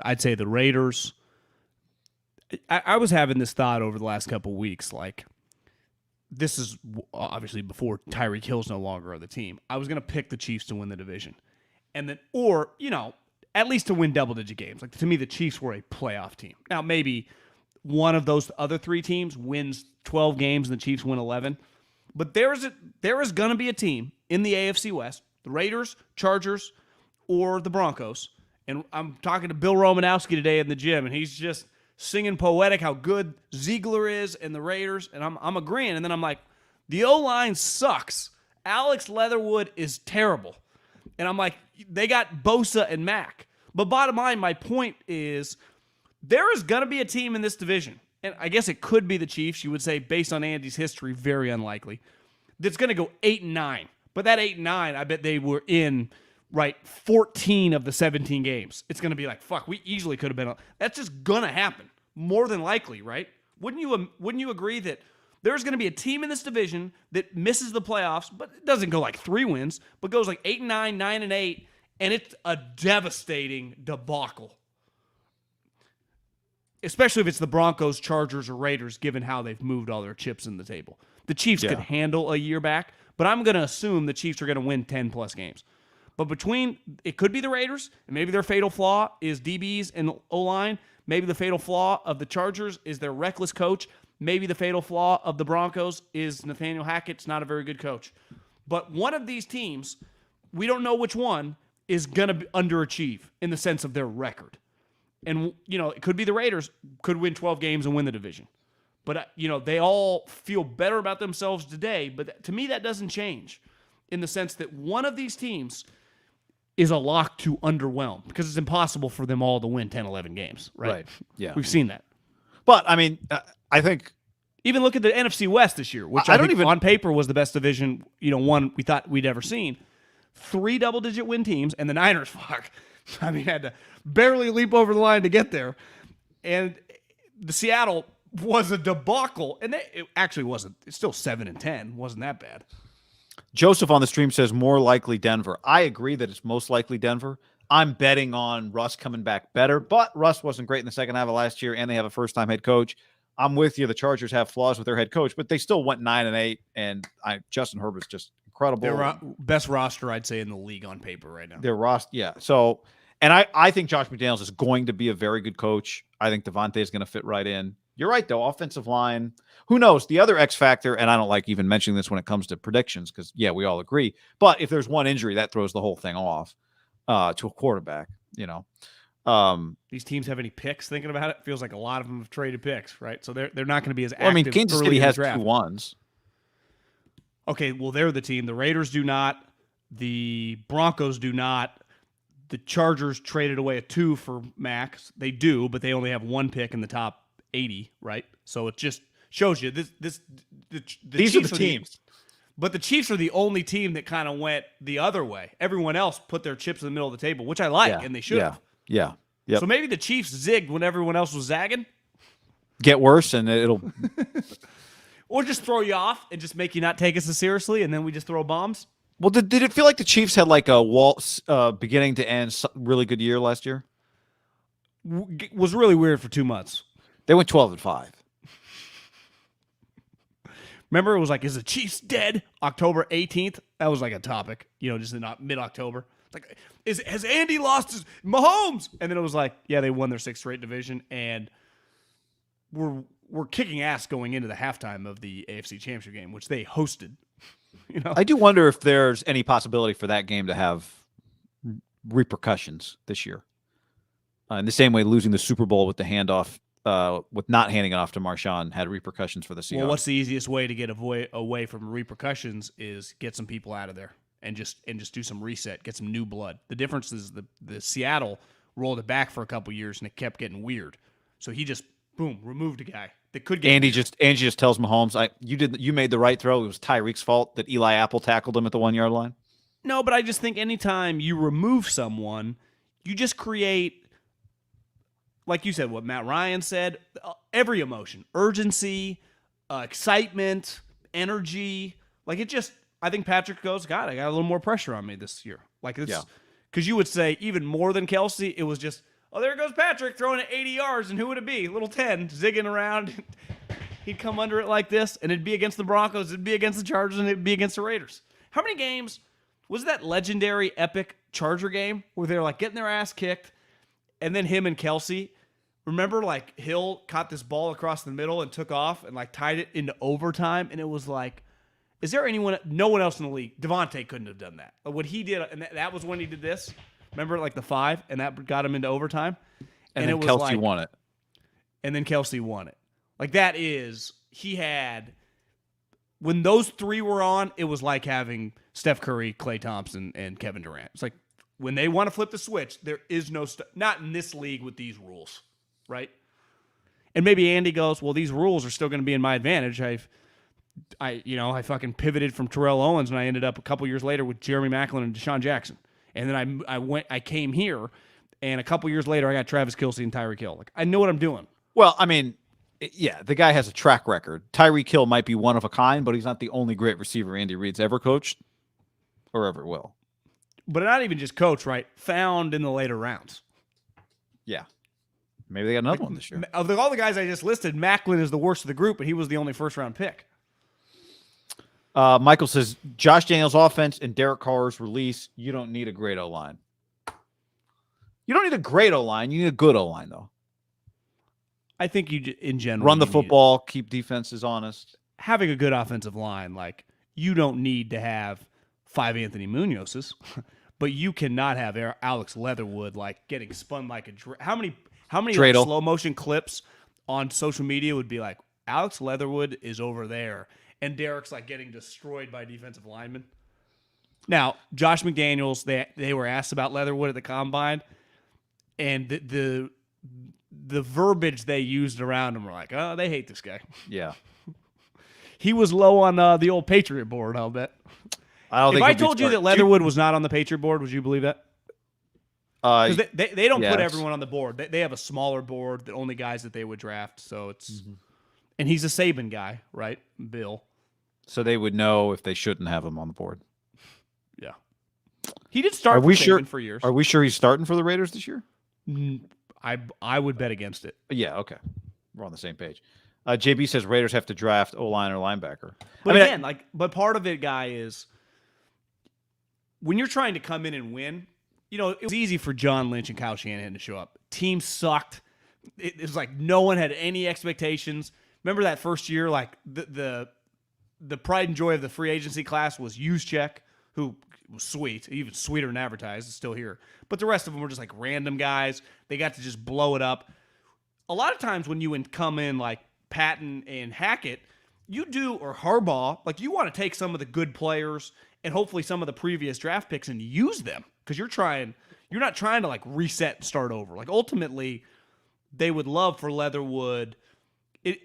A: I'd say the Raiders. I was having this thought over the last couple of weeks, like. This is obviously before Tyreek Hill's no longer on the team. I was going to pick the Chiefs to win the division. And then, at least to win double-digit games. Like, to me, the Chiefs were a playoff team. Now, maybe one of those other 3 teams wins 12 games and the Chiefs win 11. But there is going to be a team in the AFC West, the Raiders, Chargers, or the Broncos, And I'm talking to Bill Romanowski today in the gym, and he's just singing poetic how good Ziegler is and the Raiders, and I'm agreeing. And then I'm like, the O-line sucks. Alex Leatherwood is terrible. And I'm like, they got Bosa and Mack. But bottom line, my point is there is going to be a team in this division, and I guess it could be the Chiefs. You would say, based on Andy's history, very unlikely, that's going to go 8-9. But that 8-9, I bet they were in, 14 of the 17 games. It's going to be like, fuck, we easily could have been. That's just going to happen, more than likely, right? Wouldn't you agree that there's going to be a team in this division that misses the playoffs, but it doesn't go like 3 wins, but goes like 8-9, 9-8, and it's a devastating debacle. Especially if it's the Broncos, Chargers, or Raiders, given how they've moved all their chips in the table. The Chiefs could handle a year back, but I'm going to assume the Chiefs are going to win 10-plus games. But it could be the Raiders, and maybe their fatal flaw is DBs and O-line. Maybe the fatal flaw of the Chargers is their reckless coach. Maybe the fatal flaw of the Broncos is Nathaniel Hackett's not a very good coach. But one of these teams, we don't know which one, is going to underachieve in the sense of their record. And, it could be the Raiders, could win 12 games and win the division. But, they all feel better about themselves today. But to me, that doesn't change in the sense that one of these teams is a lock to underwhelm because it's impossible for them all to win 10, 11 games, right?
B: Yeah.
A: We've seen that.
B: But, I think...
A: Even look at the NFC West this year, which I think on paper was the best division, one we thought we'd ever seen. 3 double-digit win teams, and the Niners, had to barely leap over the line to get there. And the Seattle was a debacle, and it actually wasn't. It's still 7-10. Wasn't that bad.
B: Joseph on the stream says more likely Denver. I agree that it's most likely Denver. I'm betting on Russ coming back better, but Russ wasn't great in the second half of last year, and they have a first-time head coach. I'm with you. The Chargers have flaws with their head coach, but they still went 9-8, and Justin Herbert's just incredible.
A: Their best roster, I'd say, in the league on paper right now.
B: Their roster, yeah. So, and I think Josh McDaniels is going to be a very good coach. I think Devontae is going to fit right in. You're right, though. Offensive line, who knows? The other X factor, and I don't like even mentioning this when it comes to predictions because, yeah, we all agree. But if there's one injury, that throws the whole thing off to a quarterback,
A: These teams have any picks? Thinking about it, feels like a lot of them have traded picks, right? So they're not going to be as active.
B: Kansas City has 2 1s.
A: Okay, well, they're the team. The Raiders do not. The Broncos do not. The Chargers traded away a 2 for Max. They do, but they only have 1 pick in the top 80, right? So it just shows you these
B: are the teams.
A: But the Chiefs are the only team that kind of went the other way. Everyone else put their chips in the middle of the table, which I like, and they should have.
B: Yeah. Yep.
A: So maybe the Chiefs zigged when everyone else was zagging.
B: Get worse, and it'll...
A: Or just throw you off and just make you not take us as seriously, and then we just throw bombs?
B: Well, did it feel like the Chiefs had like a waltz beginning to end really good year last year?
A: Was really weird for 2 months.
B: They went 12-5.
A: Remember, it was like, is the Chiefs dead? October 18th? That was like a topic, just in mid-October. Like, has Andy lost his Mahomes? And then it was like, yeah, they won their 6th straight division, and we're kicking ass going into the halftime of the AFC Championship game, which they hosted.
B: I do wonder if there's any possibility for that game to have repercussions this year. In the same way, losing the Super Bowl with the handoff, with not handing it off to Marshawn, had repercussions for the Seahawks.
A: Well, what's the easiest way to get away from repercussions is get some people out of there and just do some reset, get some new blood. The difference is the Seattle rolled it back for a couple years and it kept getting weird. So he just removed a guy that could get.
B: Andy just tells Mahomes, you made the right throw. It was Tyreek's fault that Eli Apple tackled him at the 1-yard line.
A: No, but I just think anytime you remove someone, you just create, like you said, what Matt Ryan said, every emotion, urgency, excitement, energy. Like it just, I think Patrick goes, God, I got a little more pressure on me this year. Like it's, because you would say even more than Kelsey, it was just, oh, there goes Patrick throwing it 80 yards, and who would it be? Little 10, zigging around. He'd come under it like this, and it'd be against the Broncos, it'd be against the Chargers, and it'd be against the Raiders. How many games was that legendary, epic Charger game where they were like getting their ass kicked, and then him and Kelsey, remember like Hill caught this ball across the middle and took off and like tied it into overtime, and it was like, is there no one else in the league? Devontae couldn't have done that. What he did, and that was when he did this. Remember, like the 5, and that got him into overtime.
B: And then
A: it was
B: Kelsey
A: like,
B: won it.
A: And then Kelsey won it. Like he had, when those 3 were on, it was like having Steph Curry, Klay Thompson, and Kevin Durant. It's like when they want to flip the switch, there is no, not in this league with these rules, right? And maybe Andy goes, well, these rules are still going to be in my advantage. I fucking pivoted from Terrell Owens, and I ended up a couple years later with Jeremy Maclin and Deshaun Jackson. And then I came here, and a couple years later, I got Travis Kelce and Tyreek Hill. Like, I know what I'm doing.
B: Well, I mean, yeah, the guy has a track record. Tyreek Hill might be one of a kind, but he's not the only great receiver Andy Reid's ever coached or ever will.
A: But not even just coach, right? Found in the later rounds.
B: Yeah. Maybe they got another one this year.
A: Of all the guys I just listed, Maclin is the worst of the group, but he was the only first-round pick.
B: Michael says, Josh Daniels' offense and Derek Carr's release, you don't need a great O-line. You don't need a great O-line. You need a good O-line, though.
A: I think you, in general,
B: run the football, keep defenses honest.
A: Having a good offensive line, like, you don't need to have 5 Anthony Munozes, but you cannot have Alex Leatherwood, like, getting spun like a... How many like, slow motion clips on social media would be like, Alex Leatherwood is over there, and Derek's like getting destroyed by defensive linemen? Now, Josh McDaniels, they were asked about Leatherwood at the Combine, and the verbiage they used around him were like, oh, they hate this guy.
B: Yeah.
A: He was low on the old Patriot board, I'll bet. If I told you that Leatherwood was not on the Patriot board, would you believe that? Because they don't put everyone on the board. They have a smaller board that only guys that they would draft. So it's and he's a Saban guy, right? Bill.
B: So they would know if they shouldn't have him on the board.
A: Yeah. He did start for Saban for years.
B: Are we sure he's starting for the Raiders this year?
A: I would bet against it.
B: Yeah, okay. We're on the same page. JB says Raiders have to draft O-line or linebacker.
A: But but part of it, guy, is when you're trying to come in and win, it was easy for John Lynch and Kyle Shanahan to show up. Team sucked. It was like no one had any expectations. Remember that first year, like the pride and joy of the free agency class was Juszczyk, who was sweet, even sweeter than advertised, is still here. But the rest of them were just like random guys. They got to just blow it up. A lot of times when you come in like Patton and Hackett, or Harbaugh, like you want to take some of the good players and hopefully some of the previous draft picks and use them, because you're not trying to like reset and start over. Like ultimately, they would love for Leatherwood.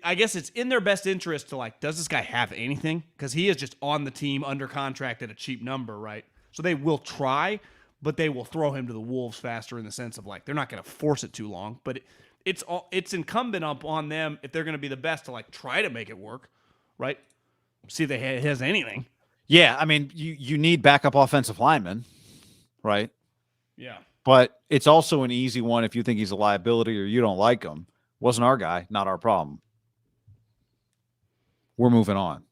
A: I guess it's in their best interest to like, does this guy have anything? Because he is just on the team under contract at a cheap number, right? So they will try, but they will throw him to the wolves faster, in the sense of like they're not going to force it too long. But it's incumbent upon them, if they're going to be the best, to like try to make it work, right? See if he has anything.
B: Yeah, I mean, you need backup offensive linemen, right?
A: Yeah.
B: But it's also an easy one if you think he's a liability or you don't like him. Wasn't our guy, not our problem. We're moving on.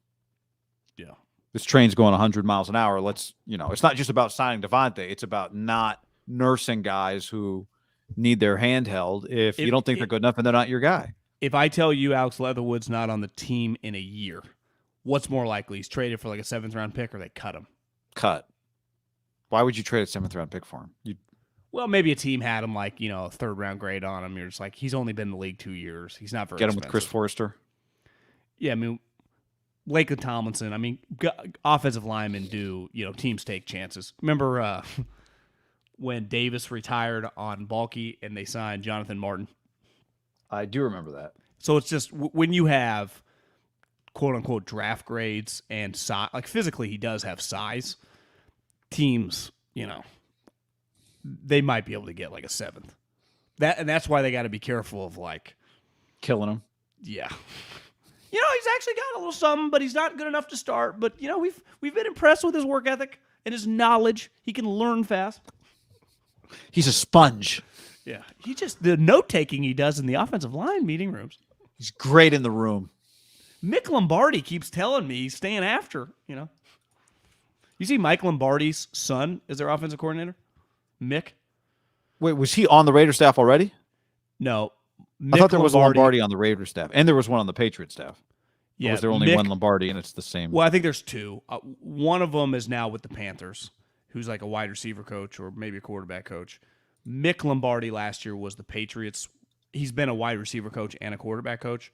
A: Yeah.
B: This train's going 100 miles an hour. It's not just about signing Devontae. It's about not nursing guys who need their hand held if you don't think they're good enough and they're not your guy.
A: If I tell you Alex Leatherwood's not on the team in a year, what's more likely? He's traded for like a 7th-round pick, or they cut him?
B: Cut. Why would you trade a 7th-round pick for him?
A: Well, maybe a team had him like, a 3rd-round grade on him. You're just like, he's only been in the league 2 years. He's not very
B: Get him
A: expensive.
B: with Chris Forrester?
A: Yeah, I mean, Lakeland Tomlinson. I mean, offensive linemen do, teams take chances. Remember when Davis retired on Balky and they signed Jonathan Martin?
B: I do remember that.
A: So it's just when you have quote-unquote draft grades and size, like physically he does have size, teams, they might be able to get like a 7th. And that's why they got to be careful of like
B: killing him.
A: Yeah. He's actually got a little something, but he's not good enough to start. But we've been impressed with his work ethic and his knowledge. He can learn fast.
B: He's a sponge.
A: Yeah. The note-taking he does in the offensive line meeting rooms.
B: He's great in the room.
A: Mick Lombardi keeps telling me he's staying after, You see Mike Lombardi's son is their offensive coordinator? Mick?
B: Wait, was he on the Raider staff already?
A: No.
B: I thought there was a Lombardi on the Raider staff, and there was one on the Patriot staff. Yeah. Or was there only one Lombardi, and it's the same?
A: Well, I think there's 2. One of them is now with the Panthers. who's like a wide receiver coach or maybe a quarterback coach. Mick Lombardi last year was the Patriots. He's been a wide receiver coach and a quarterback coach.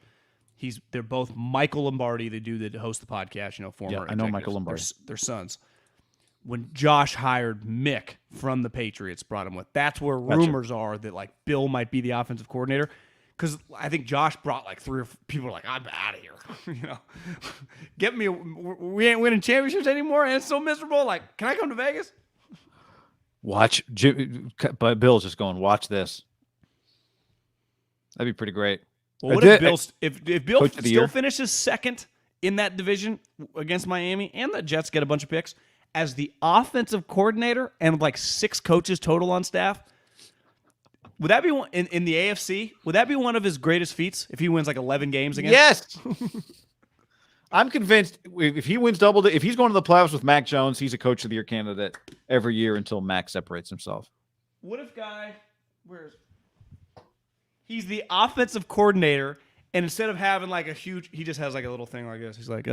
A: They're both Michael Lombardi, the dude that hosts the podcast, former.
B: Yeah, I know Michael Lombardi.
A: Their sons. When Josh hired Mick from the Patriots, brought him with. That's where rumors are that like Bill might be the offensive coordinator. Because I think Josh brought like 3 or 4 people like, I'm out of here. Get me. We ain't winning championships anymore, and it's so miserable. Like, can I come to Vegas?
B: Watch, but Bill's just going, watch this. That'd be pretty great.
A: Well, what if Bill still finishes second in that division against Miami, and the Jets get a bunch of picks as the offensive coordinator and like 6 coaches total on staff? Would that be one in the AFC? Would that be one of his greatest feats if he wins like 11 games again?
B: Yes. I'm convinced if he wins if he's going to the playoffs with Mac Jones, he's a coach of the year candidate every year until Mac separates himself.
A: What if he's the offensive coordinator, and instead of having like he just has like a little thing like this. He's like,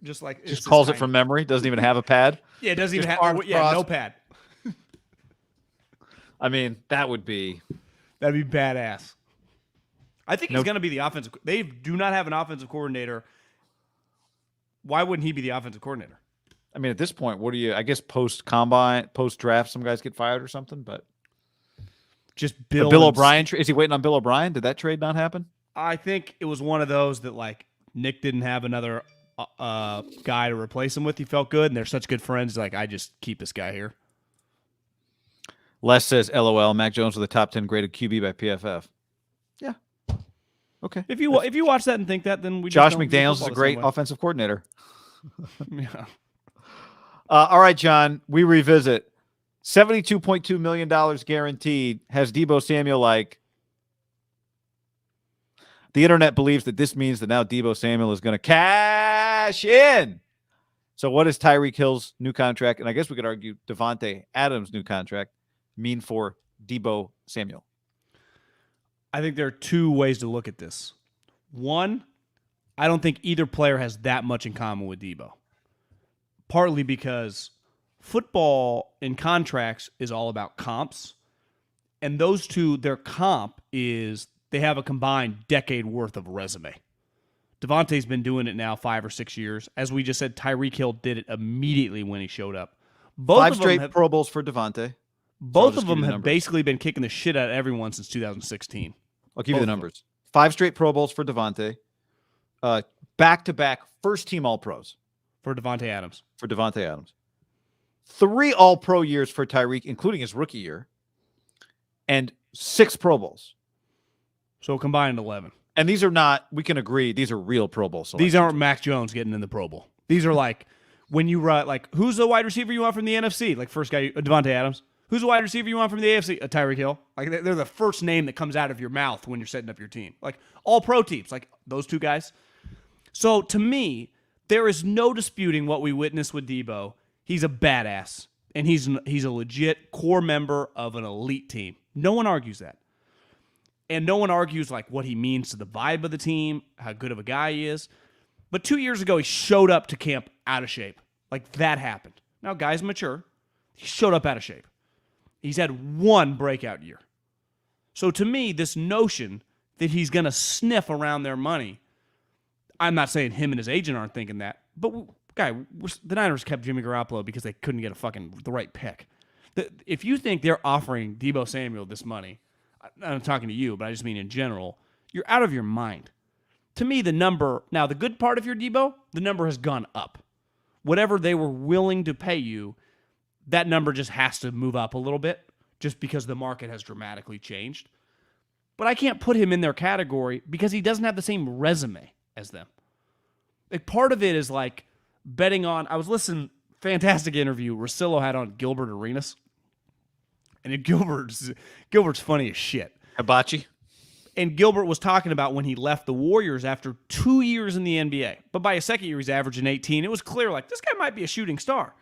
A: just
B: calls it from memory. Doesn't even have a pad.
A: Yeah, it doesn't even have. No pad.
B: I mean, that'd be
A: badass. I think he's going to be the offensive. They do not have an offensive coordinator. Why wouldn't he be the offensive coordinator?
B: I mean, at this point, I guess post-combine, post-draft, some guys get fired or something, but
A: just
B: Bill O'Brien. Is he waiting on Bill O'Brien? Did that trade not happen?
A: I think it was one of those that like Nick didn't have another guy to replace him with. He felt good, and they're such good friends. Like, I just keep this guy here.
B: Les says, LOL, Mac Jones was the top 10 graded QB by PFF. Yeah. Okay.
A: If you watch that and think that, then
B: Josh McDaniels is a great offensive coordinator.
A: Yeah.
B: All right, John, we revisit. $72.2 million guaranteed has Deebo Samuel like. The internet believes that this means that now Deebo Samuel is going to cash in. So what is Tyreek Hill's new contract, and I guess we could argue Devontae Adams' new contract, mean for Deebo Samuel?
A: I think there are 2 ways to look at this. One, I don't think either player has that much in common with Deebo. Partly because football in contracts is all about comps. And those two, their comp is they have a combined decade worth of resume. Devontae's been doing it now 5 or 6 years. As we just said, Tyreek Hill did it immediately when he showed up.
B: 5 straight Pro Bowls for Devontae.
A: Both of them have basically been kicking the shit out of everyone since 2016.
B: I'll give you the numbers. 5 straight Pro Bowls for Devontae. Back-to-back first-team All-Pros.
A: For Devontae Adams.
B: 3 All-Pro years for Tyreek, including his rookie year. And 6 Pro Bowls.
A: So combined 11.
B: And these are not, we can agree, these are real Pro Bowl selections.
A: These aren't Mac Jones getting in the Pro Bowl. These are like, when you write, like, who's the wide receiver you want from the NFC? Like, first guy, Devontae Adams. Who's the wide receiver you want from the AFC? Tyreek Hill. Like, they're the first name that comes out of your mouth when you're setting up your team. Like, all pro teams, like those 2 guys. So, to me, there is no disputing what we witnessed with Deebo. He's a badass, and he's a legit core member of an elite team. No one argues that. And no one argues like what he means to the vibe of the team, how good of a guy he is. But 2 years ago, he showed up to camp out of shape. Like, that happened. Now, guy's mature. He showed up out of shape. He's had 1 breakout year. So to me, this notion that he's going to sniff around their money, I'm not saying him and his agent aren't thinking that, but the Niners kept Jimmy Garoppolo because they couldn't get the right pick. If you think they're offering Deebo Samuel this money, I'm talking to you, but I just mean in general, you're out of your mind. To me, the number, now the good part of your Deebo, the number has gone up. Whatever they were willing to pay you, that number just has to move up a little bit just because the market has dramatically changed. But I can't put him in their category because he doesn't have the same resume as them. Like, part of it is like betting on, I was listening, fantastic interview Russillo had on Gilbert Arenas. And Gilbert's funny as shit.
B: Hibachi.
A: And Gilbert was talking about when he left the Warriors after 2 years in the NBA. But by his second year, he's averaging 18. It was clear, like, this guy might be a shooting star.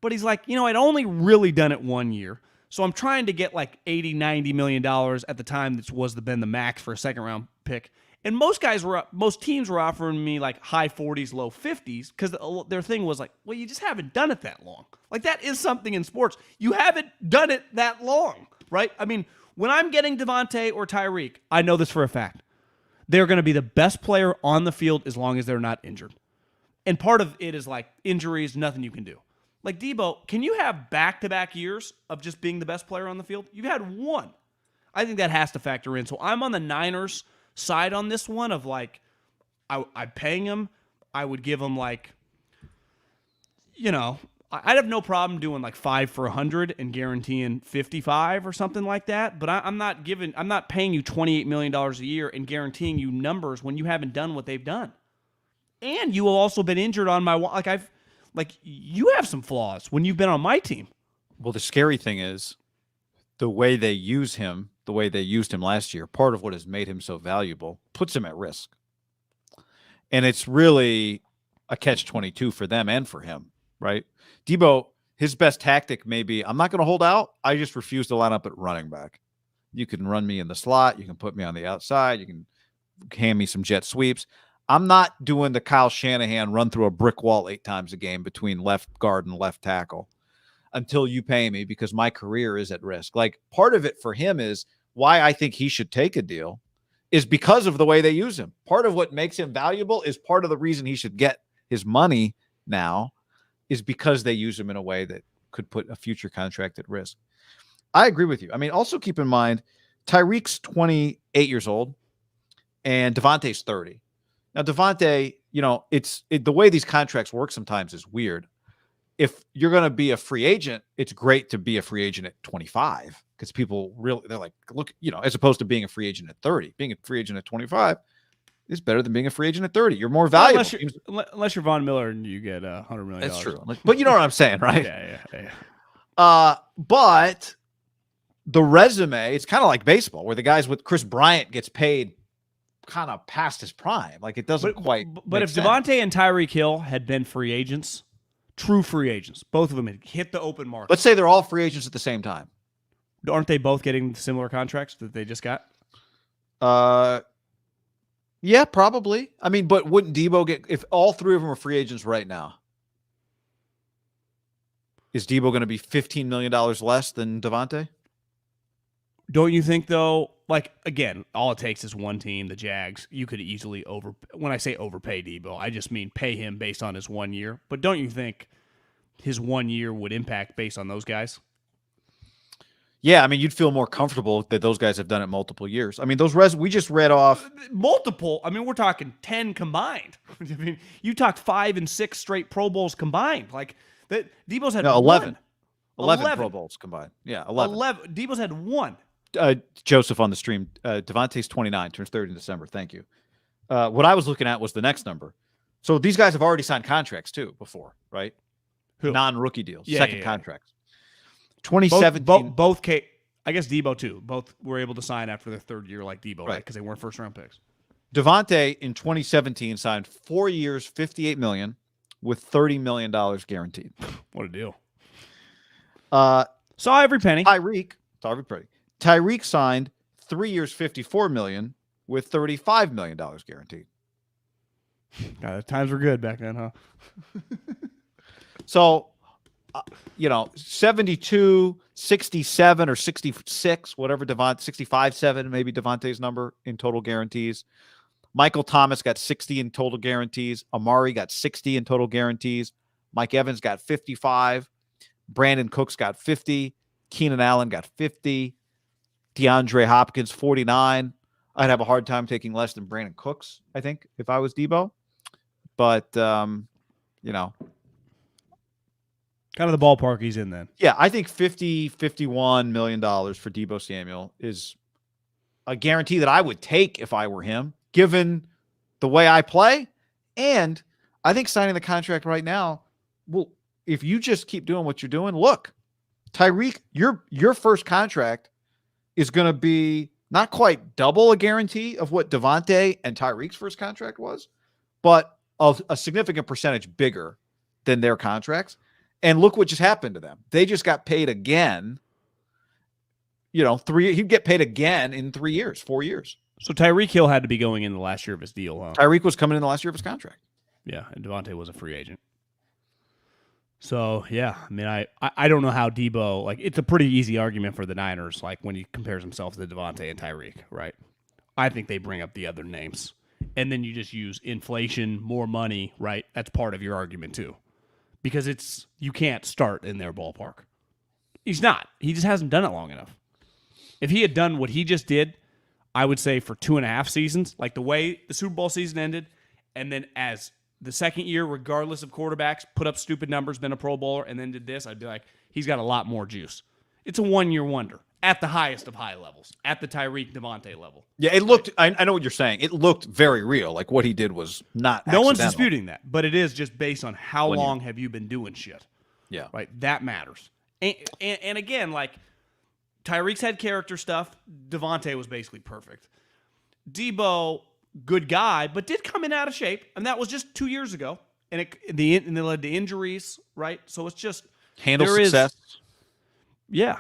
A: But he's like, I'd only really done it 1 year. So I'm trying to get like $80, $90 million at the time that been the max for a second-round pick. And most teams were offering me like high 40s, low 50s because their thing was like, well, you just haven't done it that long. Like that is something in sports. You haven't done it that long, right? I mean, when I'm getting Devontae or Tyreek, I know this for a fact. They're going to be the best player on the field as long as they're not injured. And part of it is like injuries, nothing you can do. Like Deebo, can you have back-to-back years of just being the best player on the field? You've had one. I think that has to factor in. So I'm on the Niners side on this one of like, I'm paying him. I would give him like, I'd have no problem doing like 5 for 100 and guaranteeing 55 or something like that. But I'm not paying you $28 million a year and guaranteeing you numbers when you haven't done what they've done. And you have also been injured on you have some flaws when you've been on my team.
B: Well, the scary thing is the way they use him, the way they used him last year, part of what has made him so valuable puts him at risk. And it's really a catch-22 for them and for him, right? Deebo, his best tactic may be, I'm not going to hold out. I just refuse to line up at running back. You can run me in the slot. You can put me on the outside. You can hand me some jet sweeps. I'm not doing the Kyle Shanahan run through a brick wall 8 times a game between left guard and left tackle until you pay me because my career is at risk. Like part of it for him is why I think he should take a deal is because of the way they use him. Part of what makes him valuable is part of the reason he should get his money now is because they use him in a way that could put a future contract at risk. I agree with you. I mean, also keep in mind, Tyreek's 28 years old and Devontae's 30. Now, Devontae, the way these contracts work sometimes is weird. If you're going to be a free agent, it's great to be a free agent at 25 because people they're like, look, as opposed to being a free agent at 30. Being a free agent at 25 is better than being a free agent at 30. You're more valuable.
A: Unless you're Von Miller and you get $100 million.
B: That's true. But you know what I'm saying, right?
A: Yeah.
B: But the resume, it's kind of like baseball where the guys with Chris Bryant gets paid kind of past his prime. Like it doesn't quite.
A: But if Devontae and Tyreek Hill had been free agents, true free agents, both of them had hit the open market.
B: Let's say they're all free agents at the same time.
A: Aren't they both getting similar contracts that they just got?
B: Yeah, probably. I mean, but wouldn't Deebo get, if all 3 of them are free agents right now, is Deebo going to be $15 million less than Devontae?
A: Don't you think, though, like, again, all it takes is one team, the Jags. You could easily when I say overpay Deebo, I just mean pay him based on his 1 year. But don't you think his 1 year would impact based on those guys?
B: Yeah, I mean, you'd feel more comfortable that those guys have done it multiple years. I mean, we just read off.
A: Multiple. I mean, we're talking 10 combined. I mean, you talked 5 and 6 straight Pro Bowls combined. Like, Deebo's had
B: 11. 11 Pro Bowls combined. Yeah, 11.
A: Deebo's had 1.
B: Joseph on the stream, Devontae's 29, turns 30 in December. Thank you. What I was looking at was the next number. So these guys have already signed contracts too before, right?
A: Who?
B: Non-rookie deals,
A: yeah,
B: second
A: yeah.
B: contracts. 2017.
A: Both I guess Deebo too. Both were able to sign after their 3rd year like Deebo, right? Because they weren't first-round picks.
B: Devontae in 2017 signed 4 years, $58 million with $30 million guaranteed.
A: What a deal.
B: Saw
A: every penny.
B: Tyreek signed 3 years, $54 million with $35 million guaranteed.
A: God, times were good back then, huh?
B: So, 72, 67, or 66, whatever 65-7, maybe Devontae's number in total guarantees. Michael Thomas got 60 in total guarantees. Amari got 60 in total guarantees. Mike Evans got 55. Brandon Cooks got 50. Keenan Allen got 50. DeAndre Hopkins, 49. I'd have a hard time taking less than Brandon Cooks, I think, if I was Deebo. But,
A: kind of the ballpark he's in then.
B: Yeah, I think $51 million for Deebo Samuel is a guarantee that I would take if I were him, given the way I play. And I think signing the contract right now, well, if you just keep doing what you're doing, look, Tyreek, your first contract is going to be not quite double a guarantee of what Devontae and Tyreek's first contract was, but of a significant percentage bigger than their contracts. And look what just happened to them. They just got paid again. He'd get paid again in 3 years, 4 years.
A: So Tyreek Hill had to be going in the last year of his deal, huh?
B: Tyreek was coming in the last year of his contract.
A: Yeah, and Devontae was a free agent. So, yeah, I mean, I don't know how Deebo, like, it's a pretty easy argument for the Niners, like, when he compares himself to Devontae and Tyreek, right? I think they bring up the other names. And then you just use inflation, more money, right? That's part of your argument, too. Because you can't start in their ballpark. He's not. He just hasn't done it long enough. If he had done what he just did, I would say for 2.5 seasons, like the way the Super Bowl season ended, and then as the second year, regardless of quarterbacks, put up stupid numbers, been a Pro Bowler, and then did this, I'd be like, he's got a lot more juice. It's a one-year wonder at the highest of high levels, at the Tyreek Devontae level.
B: Yeah, it looked, I know what you're saying. It looked very real. Like what he did was not
A: No one's disputing that, but it is just based on how long have you been doing shit.
B: Yeah.
A: Right? That matters. And again, like, Tyreek's had character stuff. Devontae was basically perfect. Deebo, good guy, but did come in out of shape, and that was just 2 years ago. And it led to injuries, right? So it's just
B: handle success.
A: Yeah.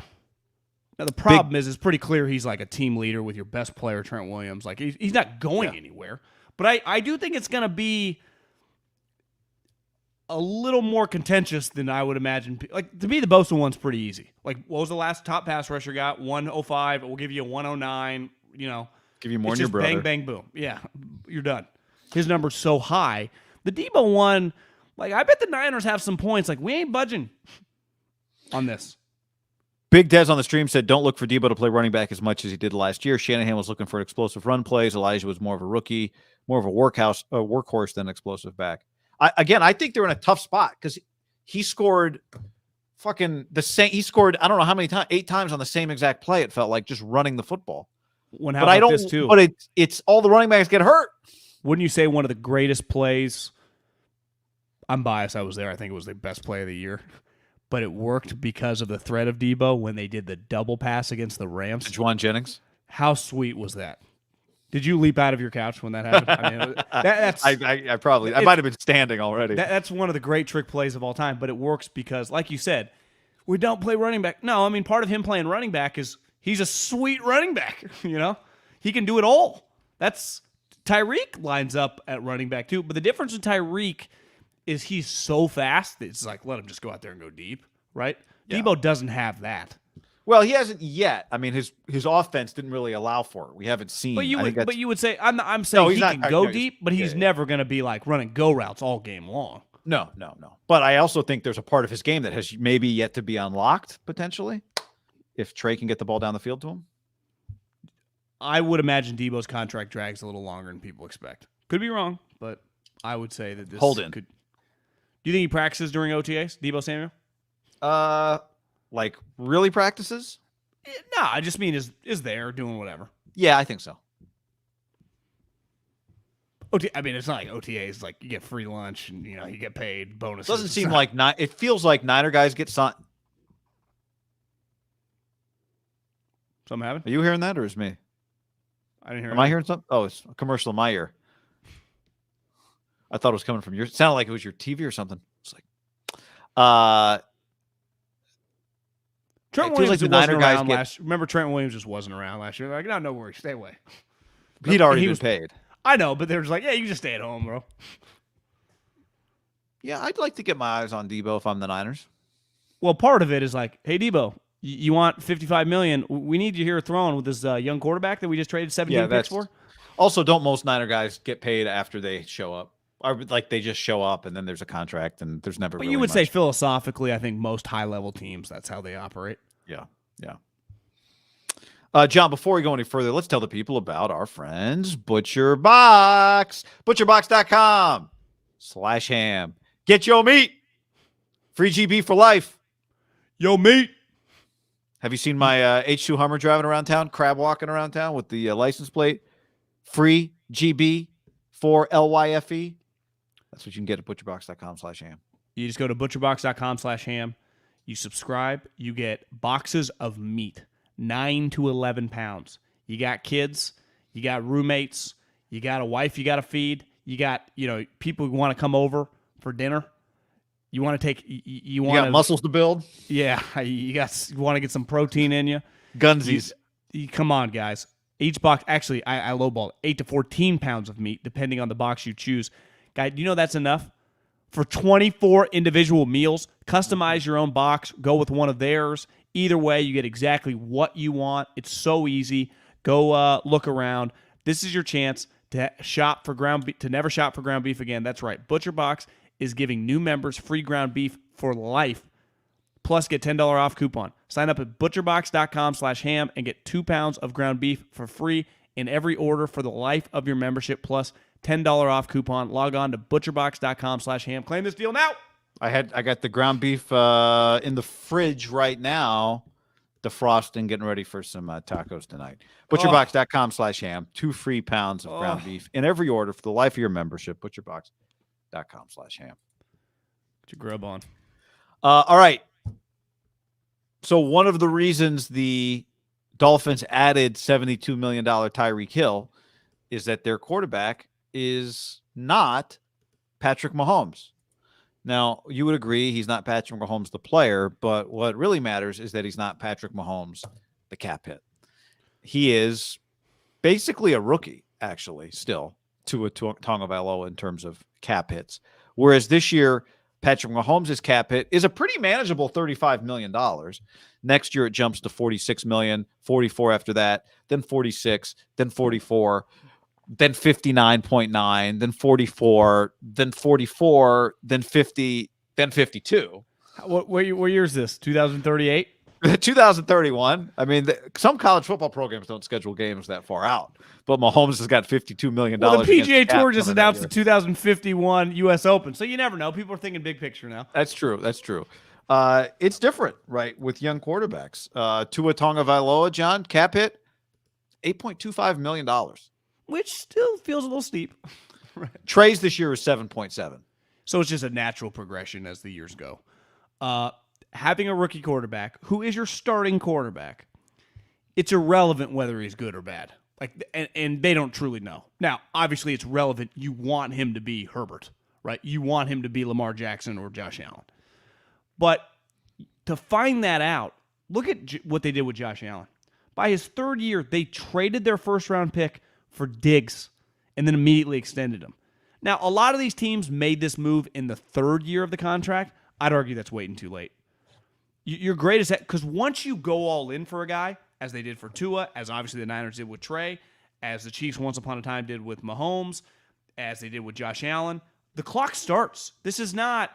A: Now the problem is, it's pretty clear he's like a team leader with your best player, Trent Williams. Like he's not going anywhere. But I do think it's going to be a little more contentious than I would imagine. Like, to me, the Bosa one's pretty easy. Like, what was the last top pass rusher got? 105. We'll give you a 109. You know,
B: give you more
A: than
B: your brother.
A: Bang, bang, boom. Yeah, you're done. His number's so high. The Deebo one, like, I bet the Niners have some points. Like, we ain't budging on this.
B: Big Dez on the stream said, don't look for Deebo to play running back as much as he did last year. Shanahan was looking for explosive run plays. Elijah was more of a rookie, more of a workhorse than explosive back. I think they're in a tough spot because he scored fucking the same. He scored, I don't know how many times, 8 times on the same exact play. It felt like just running the football.
A: But I don't. This too.
B: But it's all the running backs get hurt.
A: Wouldn't you say one of the greatest plays? I'm biased. I was there. I think it was the best play of the year. But it worked because of the threat of Deebo when they did the double pass against the Rams.
B: Juwan Jennings.
A: How sweet was that? Did you leap out of your couch when that happened? I mean, that's.
B: I probably might have been standing already.
A: That's one of the great trick plays of all time. But it works because, like you said, we don't play running back. No, I mean, part of him playing running back is he's a sweet running back. You know, he can do it all. That's Tyreek lines up at running back too. But the difference with Tyreek is he's so fast that it's like, let him just go out there and go deep, right? Yeah. Deebo doesn't have that.
B: Well, he hasn't yet. I mean, his offense didn't really allow for it. We haven't seen.
A: But you would say I'm saying he can go deep, but he's never going to be like running go routes all game long.
B: No. But I also think there's a part of his game that has maybe yet to be unlocked potentially. If Trey can get the ball down the field to him,
A: I would imagine Deebo's contract drags a little longer than people expect. Could be wrong, but I would say that this could. Do you think he practices during OTAs, Deebo Samuel?
B: Like really practices?
A: No, I just mean is there doing whatever.
B: Yeah, I think so.
A: I mean, it's not like OTAs. Like you get free lunch and you get paid bonuses.
B: Doesn't seem like it feels like Niner guys get signed.
A: Something happened?
B: Are you hearing that or is me?
A: I didn't hear.
B: Am I hearing something? Oh, it's a commercial in my ear. I thought it was coming from your. It sounded like it was your TV or something. It's like,
A: Trent Williams like wasn't around last year. Remember, Trent Williams just wasn't around last year. They're like, no worries, stay away.
B: He'd already been paid.
A: I know, but they're just like, yeah, you just stay at home, bro.
B: Yeah, I'd like to get my eyes on Deebo if I'm the Niners.
A: Well, part of it is like, hey, Deebo, you want $55 million? We need you here throwing with this young quarterback that we just traded 17 picks for.
B: Also, don't most Niner guys get paid after they show up? Or like they just show up and then there's a contract and there's never. But
A: you would say philosophically, I think most high level teams, that's how they operate.
B: Yeah. John, before we go any further, let's tell the people about our friends Butcher Box. ButcherBox.com/ham. Get your meat. Free GB for life.
A: Yo meat.
B: Have you seen my H2 Hummer driving around town, crab walking around town with the license plate? Free GB for LYFE. That's what you can get at butcherbox.com/ham.
A: You just go to butcherbox.com/ham. You subscribe. You get boxes of meat, 9 to 11 pounds. You got kids. You got roommates. You got a wife you got to feed. You got people who want to come over for dinner. You want to take. You got
B: muscles to build.
A: Yeah, you want to get some protein in you.
B: Gunsies.
A: Come on, guys. Each box, actually, I lowball 8 to 14 pounds of meat, depending on the box you choose. Guy, do you know that's enough? For 24 individual meals, customize your own box, go with one of theirs. Either way, you get exactly what you want. It's so easy. Go look around. This is your chance to shop for ground beef, to never shop for ground beef again. That's right. ButcherBox is giving new members free ground beef for life. Plus, get $10 off coupon. Sign up at butcherbox.com/ham and get 2 pounds of ground beef for free in every order for the life of your membership. Plus, $10 off coupon. Log on to butcherbox.com/ham. Claim this deal now.
B: I got the ground beef in the fridge right now, defrosting, getting ready for some tacos tonight. Butcherbox.com/ham. 2 free pounds of ground beef in every order for the life of your membership. Butcherbox.com/ham.
A: Get your grub on.
B: All right. So one of the reasons the Dolphins added $72 million Tyreek Hill is that their quarterback is not Patrick Mahomes. Now, you would agree he's not Patrick Mahomes, the player, but what really matters is that he's not Patrick Mahomes, the cap hit. He is basically a rookie, actually, still, to a Tagovailoa in terms of cap hits. Whereas this year, Patrick Mahomes' cap hit is a pretty manageable $35 million. Next year, it jumps to $46 million, 44 after that, then 46, then 44, then 59.9, then 44, then 44, then 50, then 52.
A: What year is this? 2038?
B: 2031. I mean, some college football programs don't schedule games that far out, but Mahomes has got $52 million.
A: Well, the PGA Tour just announced the 2051 U.S. Open, so you never know. People are thinking big picture now.
B: That's true. That's true. It's different, right, with young quarterbacks. Tua Tagovailoa, John, cap hit, $8.25 million.
A: Which still feels a little steep.
B: Right. Trey's this year is 7.7.
A: So it's just a natural progression as the years go. Having a rookie quarterback who is your starting quarterback, it's irrelevant whether he's good or bad. And they don't truly know. Now, obviously, it's relevant. You want him to be Herbert, right? You want him to be Lamar Jackson or Josh Allen. But to find that out, look at what they did with Josh Allen. By his third year, they traded their first-round pick for Diggs and then immediately extended him. Now, a lot of these teams made this move in the third year of the contract. I'd argue that's waiting too late. Your greatest, because once you go all in for a guy, as they did for Tua, as obviously the Niners did with Trey, as the Chiefs once upon a time did with Mahomes, as they did with Josh Allen, the clock starts. This is not,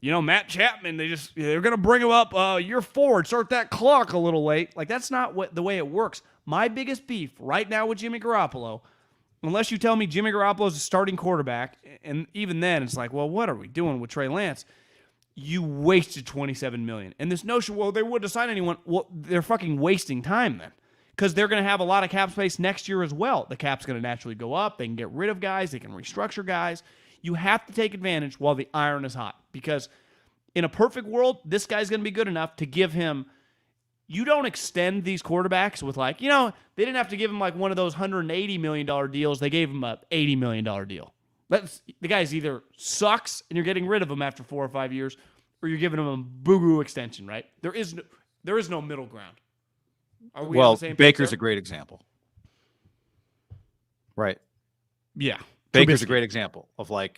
A: Matt Chapman. They're going to bring him up year forward, start that clock a little late. Like, that's not the way it works. My biggest beef right now with Jimmy Garoppolo, unless you tell me Jimmy Garoppolo is a starting quarterback, and even then it's like, well, what are we doing with Trey Lance? You wasted $27 million. And this notion, well, they wouldn't have signed anyone. Well, they're fucking wasting time then, because they're going to have a lot of cap space next year as well. The cap's going to naturally go up. They can get rid of guys. They can restructure guys. You have to take advantage while the iron is hot, because in a perfect world, this guy's going to be good enough to give him. You don't extend these quarterbacks with they didn't have to give him like one of those $180 million deals. They gave him a $80 million deal. The guy's either sucks and you're getting rid of him after 4 or 5 years, or you're giving him a boo-goo extension, right? There is no middle ground. Are we on the same
B: Baker's
A: page,
B: a great example. Right.
A: Yeah.
B: Baker's
A: Trubisky.
B: a great example of we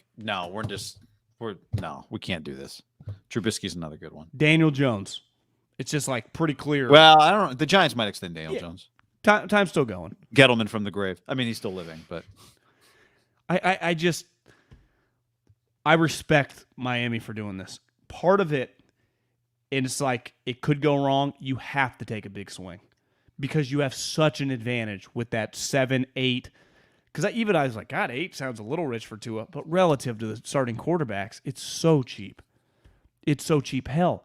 B: can't do this. Trubisky's another good one.
A: Daniel Jones. It's just pretty clear.
B: Well, I don't know. The Giants might extend Daniel Jones.
A: Time's still going.
B: Gettleman from the grave. I mean, he's still living, but
A: I respect Miami for doing this. Part of it, and it's it could go wrong. You have to take a big swing because you have such an advantage with that 7, 8. Because I was like, God, 8 sounds a little rich for Tua, but relative to the starting quarterbacks, it's so cheap. It's so cheap. Hell,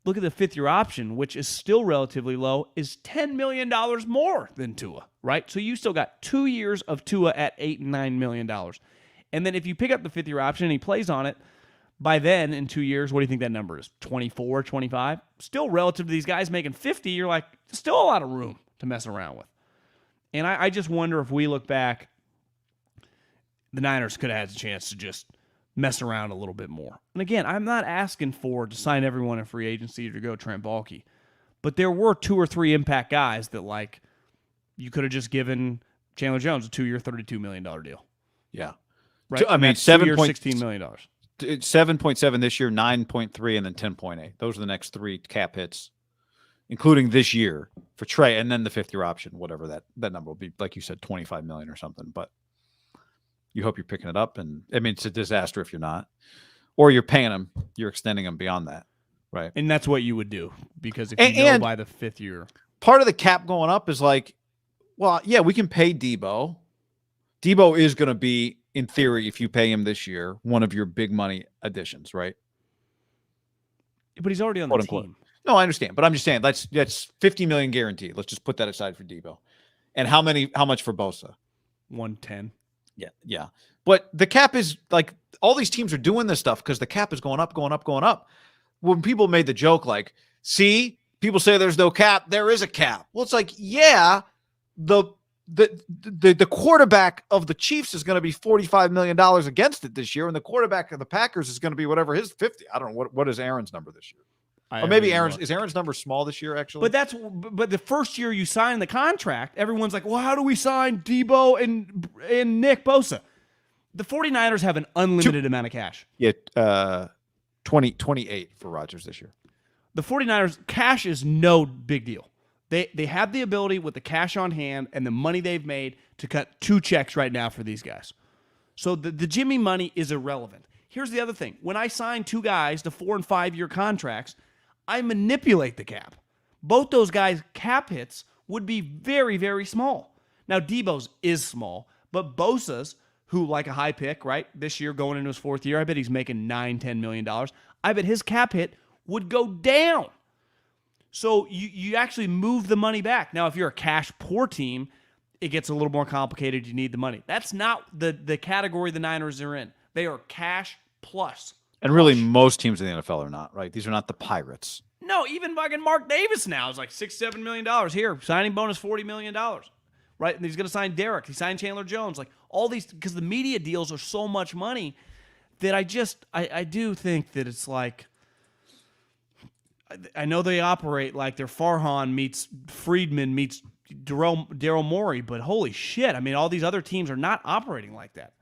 A: look at the 5th-year option, which is still relatively low, is $10 million more than Tua, right? So you still got 2 years of Tua at $8 and $9 million. And then if you pick up the 5th-year option and he plays on it, by then, in 2 years, what do you think that number is? 24, 25? Still relative to these guys making 50, you're like, still a lot of room to mess around with. And I just wonder if we look back, the Niners could have had a chance to just mess around a little bit more. And again, I'm not asking to sign everyone in free agency or to go Trent Baalke, but there were 2 or 3 impact guys that you could have just given Chandler Jones a 2-year, $32 million deal.
B: Yeah.
A: Right.
B: I mean,
A: $16 million.
B: 7.7 this year, 9.3, and then 10.8. Those are the next 3 cap hits, including this year for Trey, and then the 5th-year option, whatever that number will be. Like you said, 25 million or something. But you hope you're picking it up, and I mean, it's a disaster if you're not, or you're paying them, you're extending them beyond that, right?
A: And that's what you would do, because if you know by the 5th year,
B: part of the cap going up is like, well, yeah, we can pay Deebo. Deebo is going to be, in theory, if you pay him this year, one of your big money additions, right?
A: But he's already on the team.
B: No, I understand, but I'm just saying that's $50 million guaranteed. Let's just put that aside for Deebo. And how much for Bosa?
A: 110.
B: Yeah. But the cap is like, all these teams are doing this stuff because the cap is going up, going up, going up. When people made the joke, like, see, people say there's no cap, there is a cap. Well, it's like, yeah, the quarterback of the Chiefs is going to be $45 million against it this year, and the quarterback of the Packers is going to be whatever his 50. I don't know what is Aaron's number this year. Or maybe Aaron's number small this year, actually.
A: But the first year you sign the contract, everyone's like, well, how do we sign Deebo and Nick Bosa? The 49ers have an unlimited amount of cash.
B: Yeah, 28 for Rodgers this year.
A: The 49ers, cash is no big deal. They have the ability with the cash on hand and the money they've made to cut 2 checks right now for these guys. So the Jimmy money is irrelevant. Here's the other thing. When I sign 2 guys to 4- and 5-year contracts, I manipulate the cap. Both those guys' cap hits would be very, very small. Now, Deebo's is small, but Bosa's, who like a high pick, right, this year going into his 4th year, I bet he's making $9-10 million. I bet his cap hit would go down. So you actually move the money back. Now, if you're a cash poor team, it gets a little more complicated. You need the money. That's not the category the Niners are in. They are cash plus.
B: And really, most teams in the NFL are not, right? These are not the Pirates.
A: No, even fucking Mark Davis now is like $6-7 million. Here, signing bonus $40 million. Right? And he's going to sign Derek. He signed Chandler Jones. Like all these, because the media deals are so much money that I do think that it's like, I know they operate like they're Farhan meets Friedman meets Daryl Morey, but holy shit. I mean, all these other teams are not operating like that.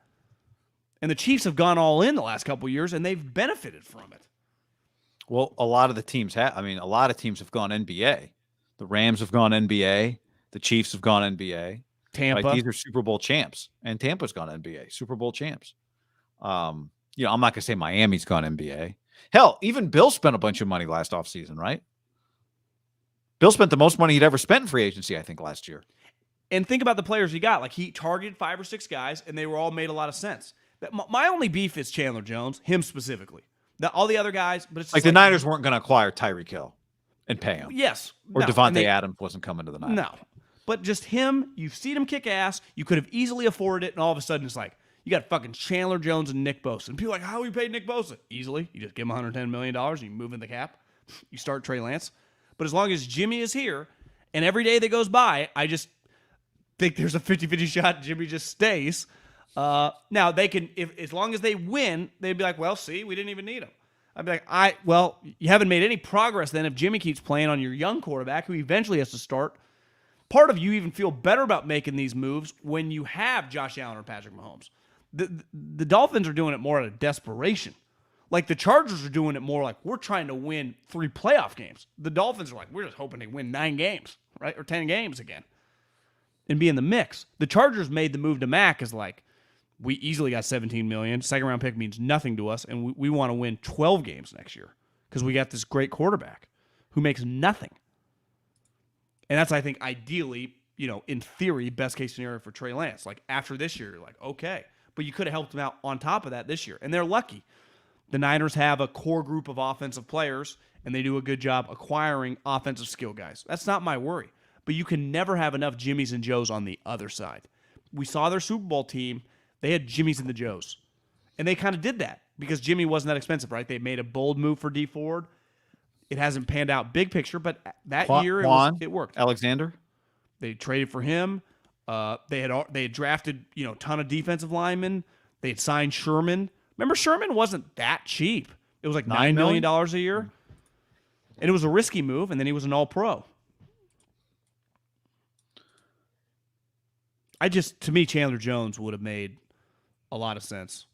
A: And the Chiefs have gone all in the last couple of years, and they've benefited from it.
B: Well, a lot of the teams have. I mean, a lot of teams have gone NBA. The Rams have gone NBA. The Chiefs have gone NBA.
A: Tampa.
B: Like, these are Super Bowl champs. And Tampa's gone NBA. Super Bowl champs. I'm not going to say Miami's gone NBA. Hell, even Bill spent a bunch of money last offseason, right? Bill spent the most money he'd ever spent in free agency, I think, last year.
A: And think about the players he got. Like, he targeted 5 or 6 guys, and they were all made a lot of sense. My only beef is Chandler Jones, him specifically. All the other guys, but it's just
B: like the Niners weren't going to acquire Tyreek Hill and pay him.
A: Yes.
B: Or Devontae Adams wasn't coming to the Niners.
A: No. But just him, you've seen him kick ass. You could have easily afforded it, and all of a sudden it's like, you got fucking Chandler Jones and Nick Bosa. And people are like, how do we pay Nick Bosa? Easily. You just give him $110 million, and you move in the cap. You start Trey Lance. But as long as Jimmy is here, and every day that goes by, I just think there's a 50-50 shot Jimmy just stays. Now, they can, as long as they win, they'd be like, well, see, we didn't even need him. I'd be like, well, you haven't made any progress then if Jimmy keeps playing on your young quarterback who eventually has to start. Part of you even feel better about making these moves when you have Josh Allen or Patrick Mahomes. The Dolphins are doing it more out of desperation. Like the Chargers are doing it more like we're trying to win 3 playoff games. The Dolphins are like, we're just hoping to win 9 games, right? Or 10 games again and be in the mix. The Chargers made the move to Mac as like, we easily got $17 million. Second round pick means nothing to us, and we want to win 12 games next year because we got this great quarterback who makes nothing. And that's, I think, ideally, in theory, best case scenario for Trey Lance. Like after this year, you're like, okay. But you could have helped him out on top of that this year. And they're lucky. The Niners have a core group of offensive players, and they do a good job acquiring offensive skill guys. That's not my worry. But you can never have enough Jimmys and Joes on the other side. We saw their Super Bowl team. They had Jimmys and the Joes. And they kind of did that because Jimmy wasn't that expensive, right? They made a bold move for D Ford. It hasn't panned out big picture, but that year it worked.
B: Alexander?
A: They traded for him. They had drafted, a ton of defensive linemen. They had signed Sherman. Remember, Sherman wasn't that cheap. It was like $9 million a year. And it was a risky move, and then he was an all-pro. To me, Chandler Jones would have made a lot of sense.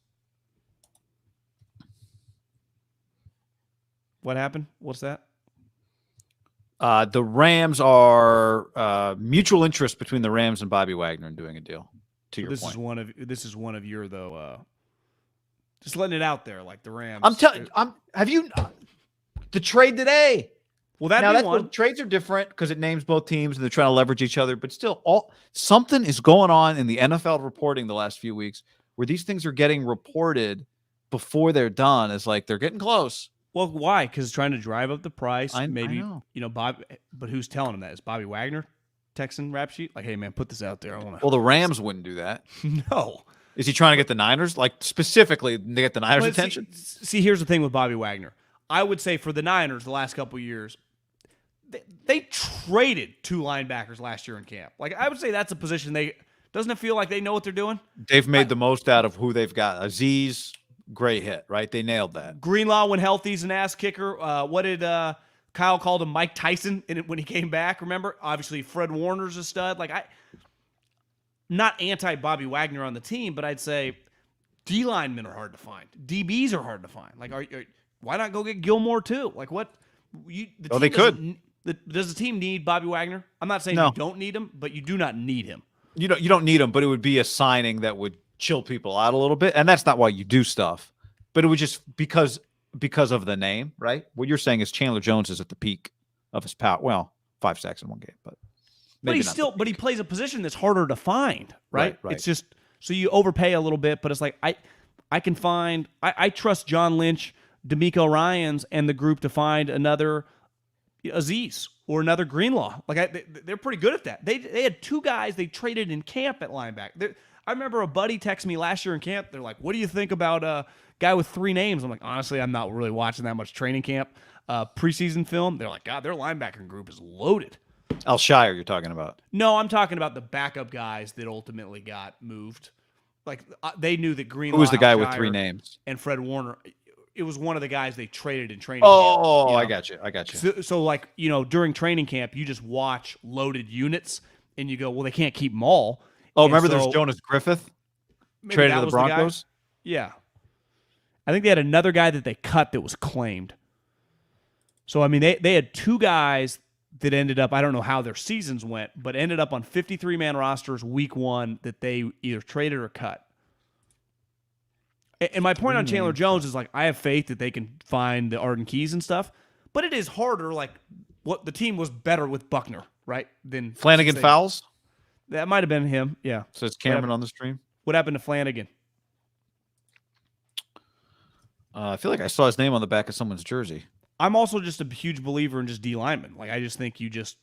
A: What happened? What's that?
B: The Rams are mutual interest between the Rams and Bobby Wagner in doing a deal. To your point,
A: this is one of your though. Just letting it out there, like the Rams.
B: Have you the trade today?
A: Well, that's one.
B: Trades are different because it names both teams and they're trying to leverage each other. But still, something is going on in the NFL reporting the last few weeks where these things are getting reported before they're done. It's like they're getting close.
A: Well, why? Because it's trying to drive up the price.
B: Maybe I know.
A: Bob. But who's telling him that? Is Bobby Wagner texting rap sheet? Like, hey man, put this out there.
B: Well, the Rams wouldn't do that.
A: No.
B: Is he trying to get the Niners? Like specifically to get the Niners' attention?
A: See, here's the thing with Bobby Wagner. I would say for the Niners the last couple of years, they traded 2 linebackers last year in camp. Like I would say that's a position doesn't it feel like they know what they're doing?
B: They've made the most out of who they've got. Aziz, great hit, right? They nailed that.
A: Greenlaw, when healthy, is an ass kicker. What did Kyle called him? Mike Tyson when he came back, remember? Obviously, Fred Warner's a stud. Like not anti-Bobby Wagner on the team, but I'd say D linemen are hard to find. DBs are hard to find. Like, why not go get Gilmore too? Like, what?
B: They could.
A: Does the team need Bobby Wagner? I'm not saying you don't need him, but you do not need him.
B: You don't need him, but it would be a signing that would chill people out a little bit, and that's not why you do stuff. But it was just because of the name, right? What you're saying is Chandler Jones is at the peak of his power. Well, 5 sacks in one game, but
A: he plays a position that's harder to find, right?
B: Right.
A: It's just so you overpay a little bit, but it's like I can find. I trust John Lynch, D'Amico Ryans, and the group to find another Aziz or another Greenlaw. Like they're pretty good at that. They had 2 guys they traded in camp at linebacker. I remember a buddy texted me last year in camp. They're like, "What do you think about a guy with 3 names?" I'm like, honestly, I'm not really watching that much training camp preseason film. They're like, God, their linebacker group is loaded.
B: Alshire, you're talking about?
A: No, I'm talking about the backup guys that ultimately got moved. Like they knew that Greenlaw.
B: Who was the guy with 3 names?
A: And Fred Warner. It was one of the guys they traded in training
B: camp.
A: Oh,
B: I got you.
A: So like, during training camp, you just watch loaded units and you go, well, they can't keep them all.
B: Oh, remember there's Jonas Griffith traded to the Broncos?
A: Yeah. I think they had another guy that they cut that was claimed. So, I mean, they had 2 guys that ended up, I don't know how their seasons went, but ended up on 53-man rosters week 1 that they either traded or cut. And my point on Chandler Jones is like, I have faith that they can find the Arden Keys and stuff, but it is harder. Like, what the team was better with Buckner, right? Than
B: Flanagan Fowles?
A: That might have been him, yeah.
B: So it's Cameron on the stream.
A: What happened to Flanagan?
B: I feel like I saw his name on the back of someone's jersey.
A: I'm also just a huge believer in just D linemen. Like, I just think you just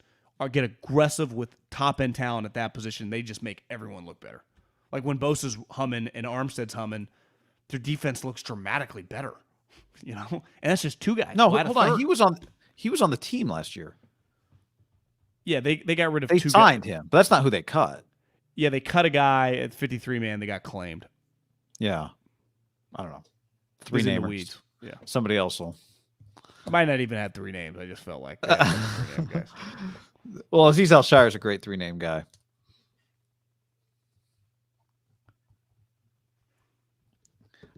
A: get aggressive with top-end talent at that position. They just make everyone look better. Like, when Bosa's humming and Armstead's humming, their defense looks dramatically better, and that's just 2 guys.
B: No, hold on. He was on the team last year.
A: Yeah, they got rid of
B: 2
A: guys. They
B: signed him, but that's not who they cut.
A: Yeah, they cut a guy at 53-man. They got claimed.
B: Yeah, I don't know. 3 namers.
A: Yeah,
B: somebody else will.
A: I might not even have 3 names. I just felt like.
B: Well, Aziz Alshire is a great 3-name guy.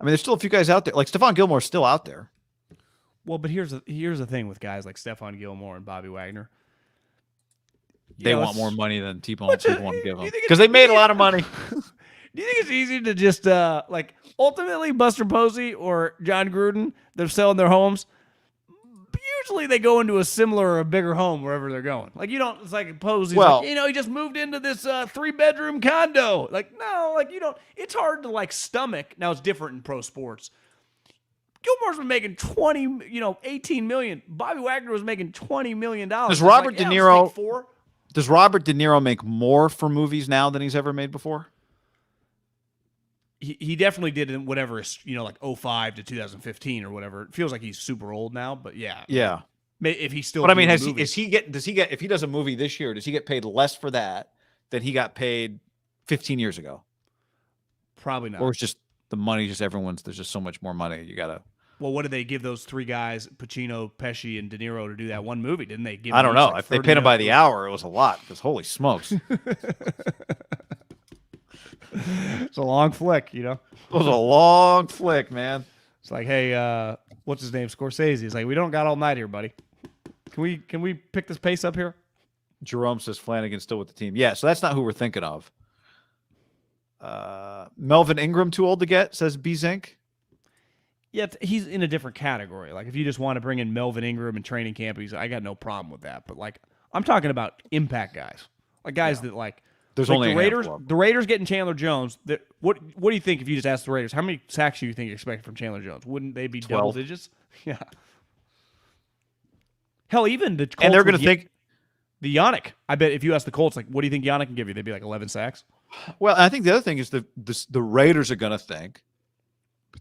B: I mean, there's still a few guys out there. Like Stephon Gilmore's still out there.
A: Well, but here's the thing with guys like Stephon Gilmore and Bobby Wagner.
B: They want more money than people want to give them because they made a lot of money.
A: Do you think it's easy to just like ultimately Buster Posey or John Gruden? They're selling their homes. Usually they go into a similar or a bigger home wherever they're going. Like it's like Posey's like, he just moved into this 3-bedroom condo. Like, no, like you don't. It's hard to like stomach. Now it's different in pro sports. Gilmore's been making 18 million. Bobby Wagner was making $20 million.
B: Does Robert De Niro make more for movies now than he's ever made before?
A: He definitely did in whatever, like 05 to 2015 or whatever. It feels like he's super old now, but yeah.
B: Yeah.
A: If he's still.
B: But I mean, does he get if he does a movie this year, does he get paid less for that than he got paid 15 years ago?
A: Probably not.
B: Or it's just the money, there's just so much more money. You gotta.
A: Well, what did they give those 3 guys, Pacino, Pesci, and De Niro, to do that one movie? Didn't they give?
B: I don't know.
A: Like
B: if they paid him by the hour, it was a lot. Because holy smokes.
A: It's a long flick, you know.
B: It was a long flick, man.
A: It's like, hey, what's his name? Scorsese. It's like, we don't got all night here, buddy. Can we pick this pace up here?
B: Jerome says Flanagan's still with the team. Yeah, so that's not who we're thinking of. Melvin Ingram too old to get, says B Zink.
A: Yeah, he's in a different category. Like, if you just want to bring in Melvin Ingram in training camp, I got no problem with that. But like, I'm talking about impact guys, like guys that like.
B: There's
A: like
B: only
A: the Raiders. The Raiders getting Chandler Jones. What do you think if you just asked the Raiders how many sacks do you think you expect from Chandler Jones? Wouldn't they be
B: 12.
A: double digits? Yeah. Hell, even the Colts
B: and they're going to think
A: the Yannick. I bet if you ask the Colts, like, what do you think Yannick can give you? They'd be like 11 sacks.
B: Well, I think the other thing is the Raiders are going to think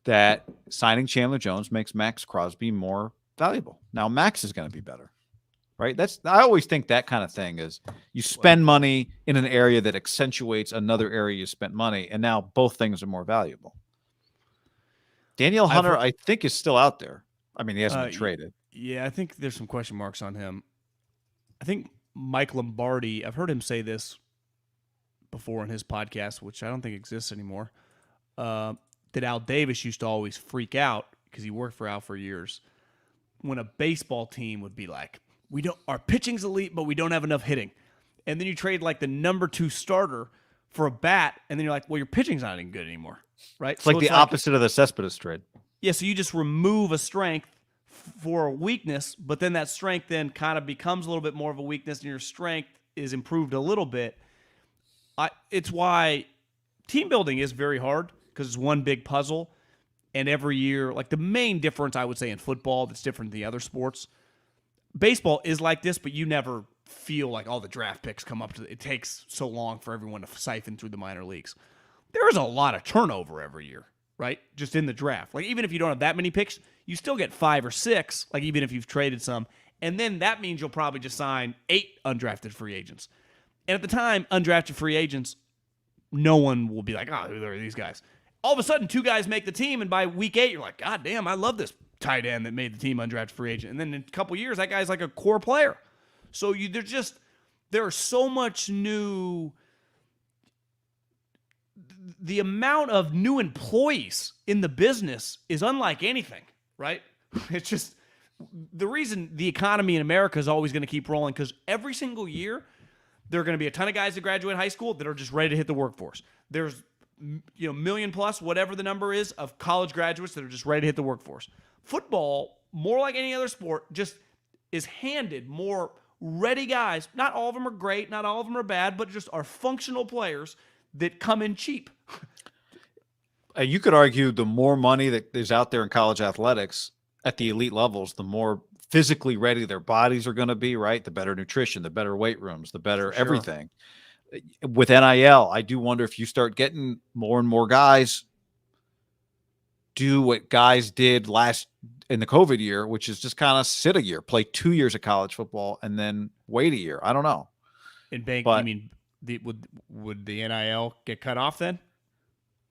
B: that signing Chandler Jones makes Max Crosby more valuable. Now Max is going to be better, right? I always think that kind of thing is you spend money in an area that accentuates another area you spent money, and now both things are more valuable. Daniel Hunter, I think, is still out there. I mean, he hasn't been traded.
A: Yeah, I think there's some question marks on him. I think Mike Lombardi, I've heard him say this before in his podcast, which I don't think exists anymore, that Al Davis used to always freak out because he worked for Al for years when a baseball team would be like, our pitching's elite, but we don't have enough hitting. And then you trade like the number 2 starter for a bat, and then you're like, well, your pitching's not even good anymore, right?
B: It's like the opposite of the Cespedes trade.
A: Yeah, so you just remove a strength for a weakness, but then that strength then kind of becomes a little bit more of a weakness, and your strength is improved a little bit. It's why team building is very hard because it's one big puzzle, and every year, like the main difference I would say in football that's different than the other sports, baseball is like this, but you never feel like all the draft picks come up to it takes so long for everyone to siphon through the minor leagues. There is a lot of turnover every year, right? Just in the draft. Like, even if you don't have that many picks, you still get 5 or 6, like even if you've traded some. And then that means you'll probably just sign 8 undrafted free agents. And at the time, undrafted free agents, no one will be like, oh, who are these guys? All of a sudden, 2 guys make the team, and by week 8, you're like, God damn, I love this tight end that made the team undrafted free agent. And then in a couple years, that guy's like a core player. So there are so much new. The amount of new employees in the business is unlike anything, right? It's just the reason the economy in America is always going to keep rolling, because every single year there are going to be a ton of guys that graduate high school that are just ready to hit the workforce. There's million plus, whatever the number is, of college graduates that are just ready to hit the workforce. Football, more like any other sport, just is handed more ready guys. Not all of them are great, not all of them are bad, but just are functional players that come in cheap.
B: You could argue the more money that is out there in college athletics at the elite levels, the more physically ready their bodies are going to be, right? The better nutrition, the better weight rooms, the better everything. With NIL, I do wonder if you start getting more and more guys do what guys did in the COVID year, which is just kind of sit a year, play 2 years of college football, and then wait a year. I don't know.
A: In bank, you mean would the NIL get cut off then?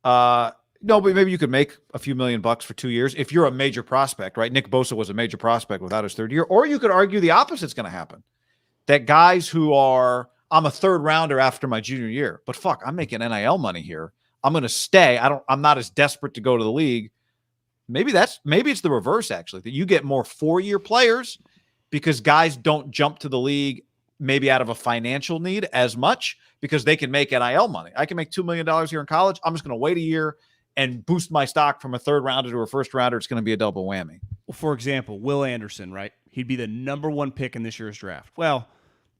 B: No, but maybe you could make a few $1,000,000 for 2 years if you're a major prospect, right? Nick Bosa was a major prospect without his 3rd year. Or you could argue the opposite's going to happen. That guys who are, I'm a 3rd rounder after my junior year, but fuck, I'm making NIL money here. I'm going to stay. I'm not as desperate to go to the league. Maybe it's the reverse, actually, that you get more 4-year players because guys don't jump to the league maybe out of a financial need as much because they can make NIL money. I can make $2 million here in college. I'm just going to wait a year and boost my stock from a 3rd rounder to a 1st rounder. It's going to be a double whammy.
A: Well, for example, Will Anderson, right? He'd be the number 1 pick in this year's draft. Well,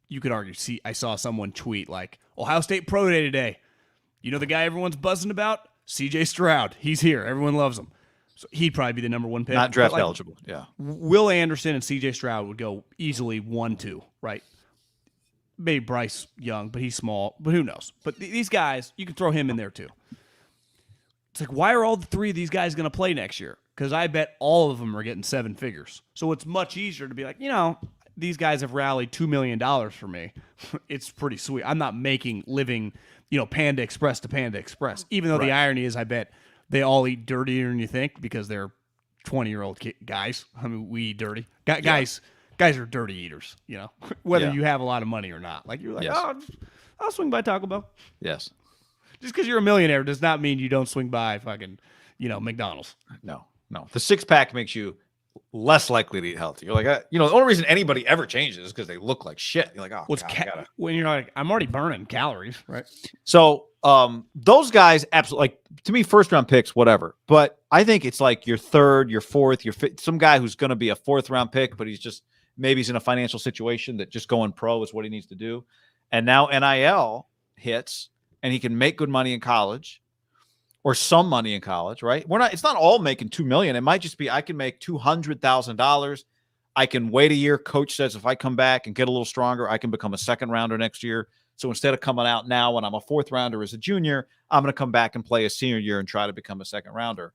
A: you could argue. See, I saw someone tweet like, Ohio State Pro Day today. You know the guy everyone's buzzing about? CJ Stroud. He's here. Everyone loves him. So he'd probably be the number 1 pick.
B: Not draft eligible, yeah.
A: Will Anderson and CJ Stroud would go easily 1-2, right? Maybe Bryce Young, but he's small. But who knows? But these guys, you can throw him in there too. It's like, why are all 3 of these guys going to play next year? Because I bet all of them are getting 7 figures. So it's much easier to be like, these guys have rallied $2 million for me. It's pretty sweet. I'm not living, Panda Express to Panda Express. Even though the irony is, I bet they all eat dirtier than you think because they're 20-year-old guys. I mean, we eat dirty. Guys are dirty eaters, whether you have a lot of money or not. Like, you're like, I'll swing by Taco Bell.
B: Yes.
A: Just because you're a millionaire does not mean you don't swing by fucking, McDonald's.
B: No. The 6-pack makes you less likely to eat healthy. You're like, the only reason anybody ever changes is because they look like shit. You're like, oh, God,
A: when you're like, I'm already burning calories, right?
B: So those guys, absolutely, like, to me, first round picks, whatever. But I think it's like your third, your fourth, your fifth, some guy who's going to be a 4th round pick, but maybe he's in a financial situation that just going pro is what he needs to do. And now NIL hits, and he can make good money in college. Or some money in college, right? It's not all making $2 million. It might just be, I can make $200,000. I can wait a year. Coach says if I come back and get a little stronger, I can become a 2nd rounder next year. So instead of coming out now when I'm a 4th rounder as a junior, I'm going to come back and play a senior year and try to become a 2nd rounder.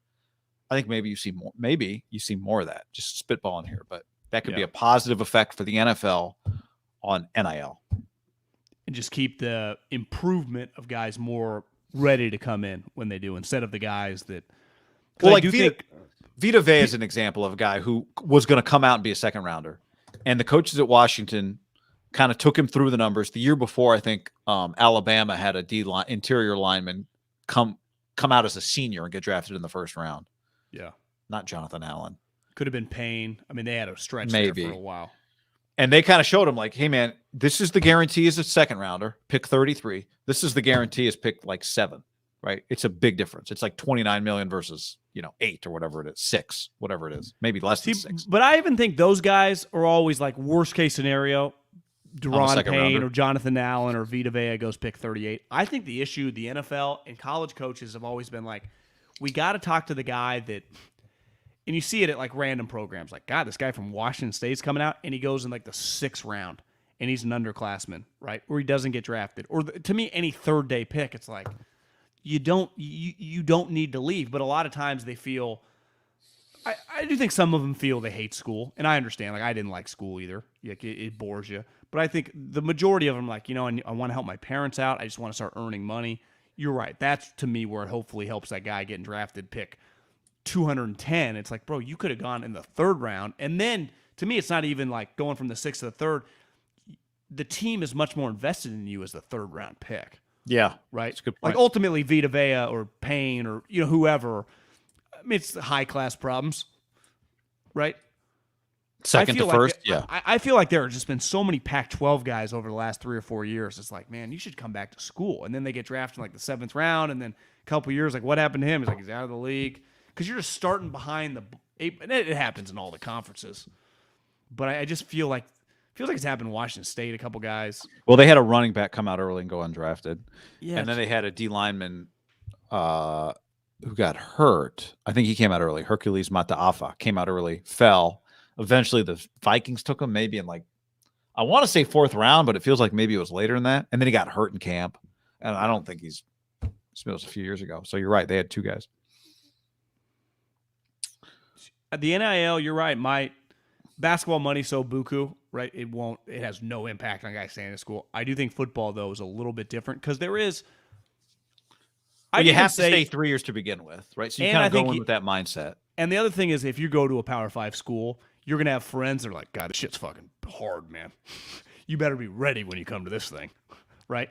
B: I think maybe you see more. Maybe you see more of that. Just spitballing here, but that could be a positive effect for the NFL on NIL.
A: And just keep the improvement of guys more ready to come in when they do, instead of the guys that.
B: Well, like Vita Vea is an example of a guy who was going to come out and be a 2nd rounder, and the coaches at Washington kind of took him through the numbers. The year before, I think Alabama had a interior lineman come out as a senior and get drafted in the 1st round.
A: Yeah,
B: not Jonathan Allen.
A: Could have been Payne. I mean, they had a stretch
B: maybe
A: there for a while.
B: And they kind of showed him like, hey, man, this is the guarantee as a 2nd rounder, pick 33. This is the guarantee as pick like 7, right? It's a big difference. It's like 29 million versus, 8 or whatever it is, 6, whatever it is, maybe less than 6.
A: But I even think those guys are always like worst case scenario. Deron Payne or Jonathan Allen or Vita Vea goes pick 38. I think the issue, the NFL and college coaches have always been like, we got to talk to the guy that. And you see it at like random programs. Like, God, this guy from Washington State's coming out, and he goes in like the 6th round, and he's an underclassman, right? Or he doesn't get drafted. Or to me, any 3rd day pick, it's like you don't need to leave. But a lot of times they feel. I do think some of them feel they hate school, and I understand. Like, I didn't like school either. Like, it bores you. But I think the majority of them, like, I want to help my parents out. I just want to start earning money. You're right. That's to me where it hopefully helps that guy getting drafted pick 210. It's like, bro, you could have gone in the 3rd round. And then to me, it's not even like going from the 6th to the 3rd. The team is much more invested in you as the 3rd round pick.
B: Yeah.
A: Right.
B: That's a good point.
A: Like ultimately Vita Vea or Payne or, whoever, I mean, it's high class problems, right?
B: 2nd to 1st. Yeah.
A: I feel like there have just been so many Pac-12 guys over the last 3 or 4 years. It's like, man, you should come back to school. And then they get drafted in like the 7th round. And then a couple of years, like what happened to him? It's like, he's out of the league. Because you're just starting behind the – and it happens in all the conferences. But I just feels like it's happened in Washington State, a couple guys.
B: Well, they had a running back come out early and go undrafted.
A: Yeah.
B: And then they had a D lineman who got hurt. I think he came out early. Hercules Mataafa came out early, fell. Eventually, the Vikings took him maybe in like – I want to say 4th round, but it feels like maybe it was later than that. And then he got hurt in camp. And I don't think it was a few years ago. So you're right. They had 2 guys.
A: The NIL, you're right. My basketball money so buku, right? It has no impact on guys staying in school. I do think football though is a little bit different because there is.
B: But you have to stay 3 years to begin with, right? So you kind of go in with that mindset.
A: And the other thing is, if you go to a Power 5 school, you're gonna have friends that are like, God, this shit's fucking hard, man. You better be ready when you come to this thing, right?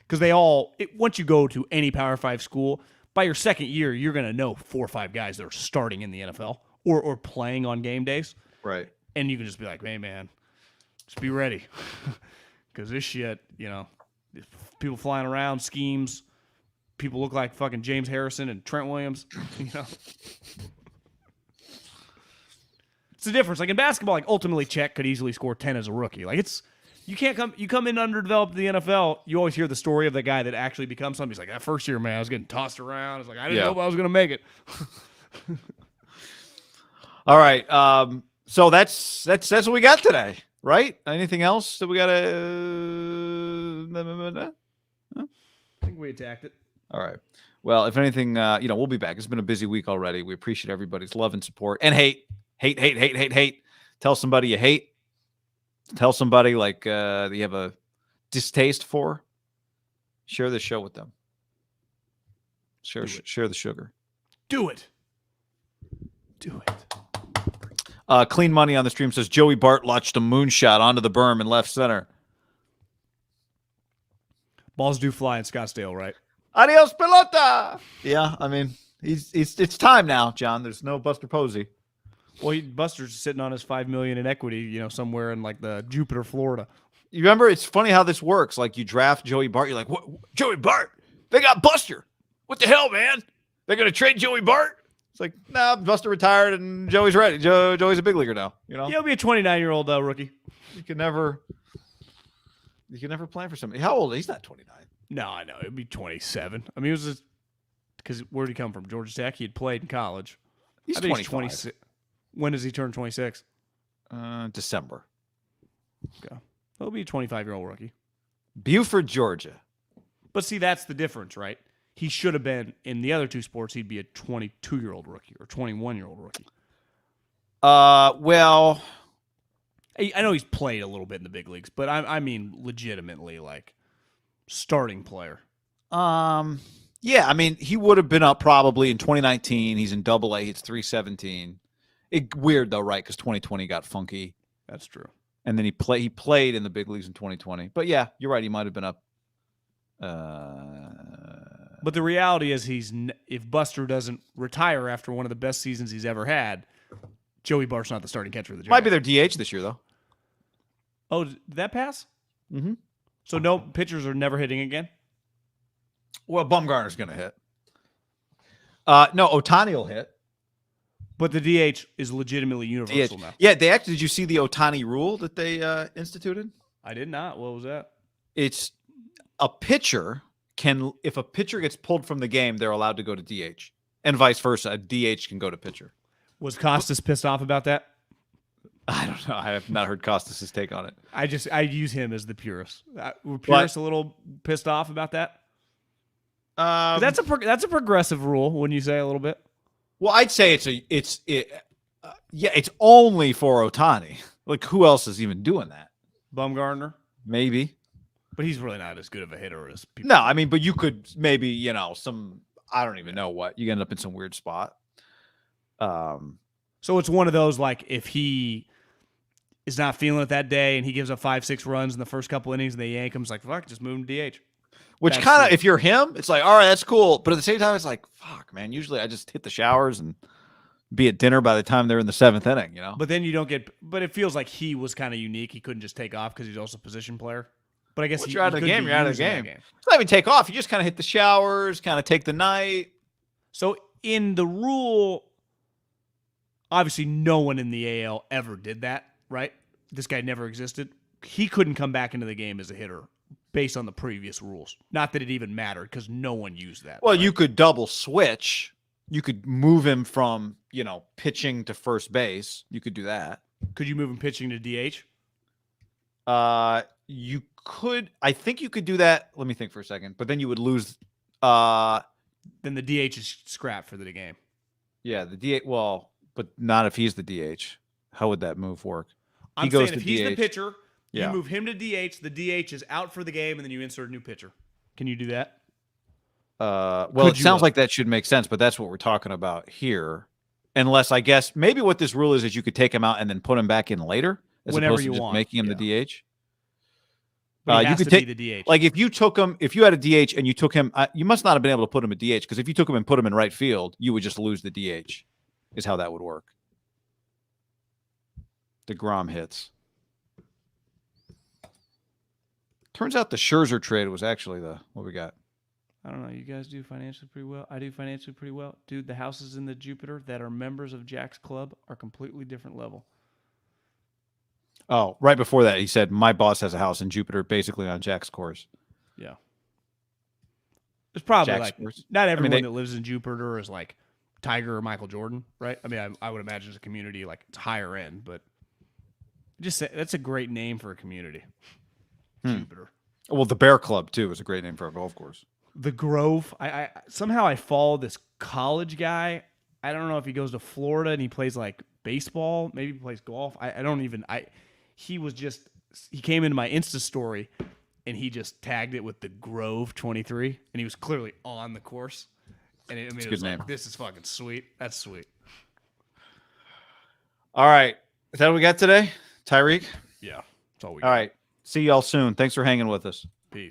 A: Because once you go to any Power 5 school, by your 2nd year, you're gonna know 4 or 5 guys that are starting in the NFL. Or playing on game days.
B: Right.
A: And you can just be like, hey, man, just be ready. Because this shit, people flying around, schemes, people look like fucking James Harrison and Trent Williams, It's the difference. Like in basketball, like ultimately Chet could easily score 10 as a rookie. Like you come in underdeveloped in the NFL, you always hear the story of the guy that actually becomes something. He's like, that first year, man, I was getting tossed around. It's like, I didn't know if I was going to make it.
B: All right. So that's what we got today, right? Anything else that we got to?
A: I think we attacked it.
B: All right. Well, if anything, we'll be back. It's been a busy week already. We appreciate everybody's love and support and hate. Tell somebody you hate. Tell somebody like that you have a distaste for. Share the show with them. Share the sugar.
A: Do it.
B: Clean Money on the stream says Joey Bart launched a moonshot onto the berm in left center.
A: Balls do fly in Scottsdale, right?
B: Adios, pelota. Yeah, I mean, it's time now, John. There's no Buster Posey.
A: Well, Buster's sitting on his $5 million in equity, somewhere in like the Jupiter, Florida.
B: You remember? It's funny how this works. Like you draft Joey Bart, you're like, what? Joey Bart? They got Buster. What the hell, man? They're gonna trade Joey Bart? It's like, nah, Buster retired and Joey's ready. Joey's a big leaguer now.
A: Yeah, he'll be a 29-year-old rookie.
B: You can never plan for somebody. How old? He's not 29.
A: No, I know. It'd be 27. I mean, it was because where did he come from? Georgia Tech. He had played in college.
B: He's 26.
A: When does he turn 26?
B: December.
A: Okay. He'll be a 25-year-old rookie.
B: Buford, Georgia.
A: But see, that's the difference, right? He should have been, in the other two sports, he'd be a 22-year-old rookie or 21-year-old rookie.
B: Well,
A: I know he's played a little bit in the big leagues, but I mean legitimately like starting player.
B: Yeah, I mean, he would have been up probably in 2019. He's in AA. It's 317. Weird though, right? Because 2020 got funky.
A: That's true.
B: And then he played in the big leagues in 2020. But yeah, you're right. He might have been up.
A: But the reality is, if Buster doesn't retire after one of the best seasons he's ever had, Joey Bart's not the starting catcher of the Giants.
B: Might be their DH this year though.
A: Oh, did that pass?
B: Mm-hmm.
A: So no pitchers are never hitting again?
B: Well, Bumgarner's going to hit. No, Ohtani will hit.
A: But the DH is legitimately universal now.
B: Yeah, did you see the Ohtani rule that they instituted?
A: I did not. What was that?
B: It's a pitcher if a pitcher gets pulled from the game, they're allowed to go to DH. And vice versa. A DH can go to pitcher.
A: Was Costas pissed off about that?
B: I don't know. I have not heard Costas' take on it.
A: I use him as the purist. Were purists a little pissed off about that? That's a progressive rule, wouldn't you say a little bit?
B: Well, I'd say it's only for Ohtani. Like, who else is even doing that?
A: Bumgarner,
B: maybe,
A: but he's really not as good of a hitter as people.
B: No, I mean, but you could maybe I don't even know what you end up in some weird spot.
A: So it's one of those like if he is not feeling it that day and he gives up 5-6 runs in the first couple innings and they yank him, it's like fuck, just move him to DH.
B: Which kind of, if you're him, it's like, all right, that's cool. But at the same time, it's like, fuck, man. Usually I just hit the showers and be at dinner by the time they're in the 7th inning, But
A: then you don't get, but it feels like he was kind of unique. He couldn't just take off because he's also a position player. But I guess
B: you're out of the game. You're out of the game. It's not even take off. You just kind of hit the showers, kind of take the night.
A: So in the rule, obviously no one in the AL ever did that, right? This guy never existed. He couldn't come back into the game as a hitter based on the previous rules. Not that it even mattered because no one used that.
B: Well, right? You could double switch. You could move him from, pitching to first base. You could do that.
A: Could you move him pitching to DH?
B: You could. I think you could do that. Let me think for a second. But then you would lose. Then
A: the DH is scrapped for the game.
B: Yeah, the DH. Well, but not if he's the DH. How would that move work?
A: I'm saying if he's the pitcher,
B: you
A: move him to DH. The DH is out for the game, and then you insert a new pitcher. Can you do that?
B: Well, it sounds like that should make sense, but that's what we're talking about here. Unless, I guess, maybe what this rule is you could take him out and then put him back in later, as
A: whenever
B: opposed to
A: you
B: just
A: want.
B: making him the DH.
A: But he has
B: you could
A: to
B: take
A: be the DH.
B: Like if you had a DH and you took him, you must not have been able to put him at DH because if you took him and put him in right field, you would just lose the DH. Is how that would work. DeGrom hits. Turns out the Scherzer trade was actually what we got.
A: I don't know. You guys do financially pretty well. I do financially pretty well. Dude, the houses in the Jupiter that are members of Jack's club are completely different level.
B: Oh, right before that, he said, my boss has a house in Jupiter, basically on Jack's course.
A: Yeah. It's probably
B: Jack's course.
A: Not everyone that lives in Jupiter is like Tiger or Michael Jordan, right? I mean, I would imagine it's a community like it's higher end, but that's a great name for a community. Jupiter.
B: Well, the Bear Club, too, is a great name for a golf course.
A: The Grove. I somehow I follow this college guy. I don't know if he goes to Florida and he plays like baseball. Maybe he plays golf. He came into my Insta story and he just tagged it with the Grove 23 and he was clearly on the course. And it was
B: good
A: like,
B: name.
A: This is fucking sweet. That's sweet.
B: All right. Is that what we got today? Tyreek?
A: Yeah. That's all we got.
B: All right. See y'all soon. Thanks for hanging with us.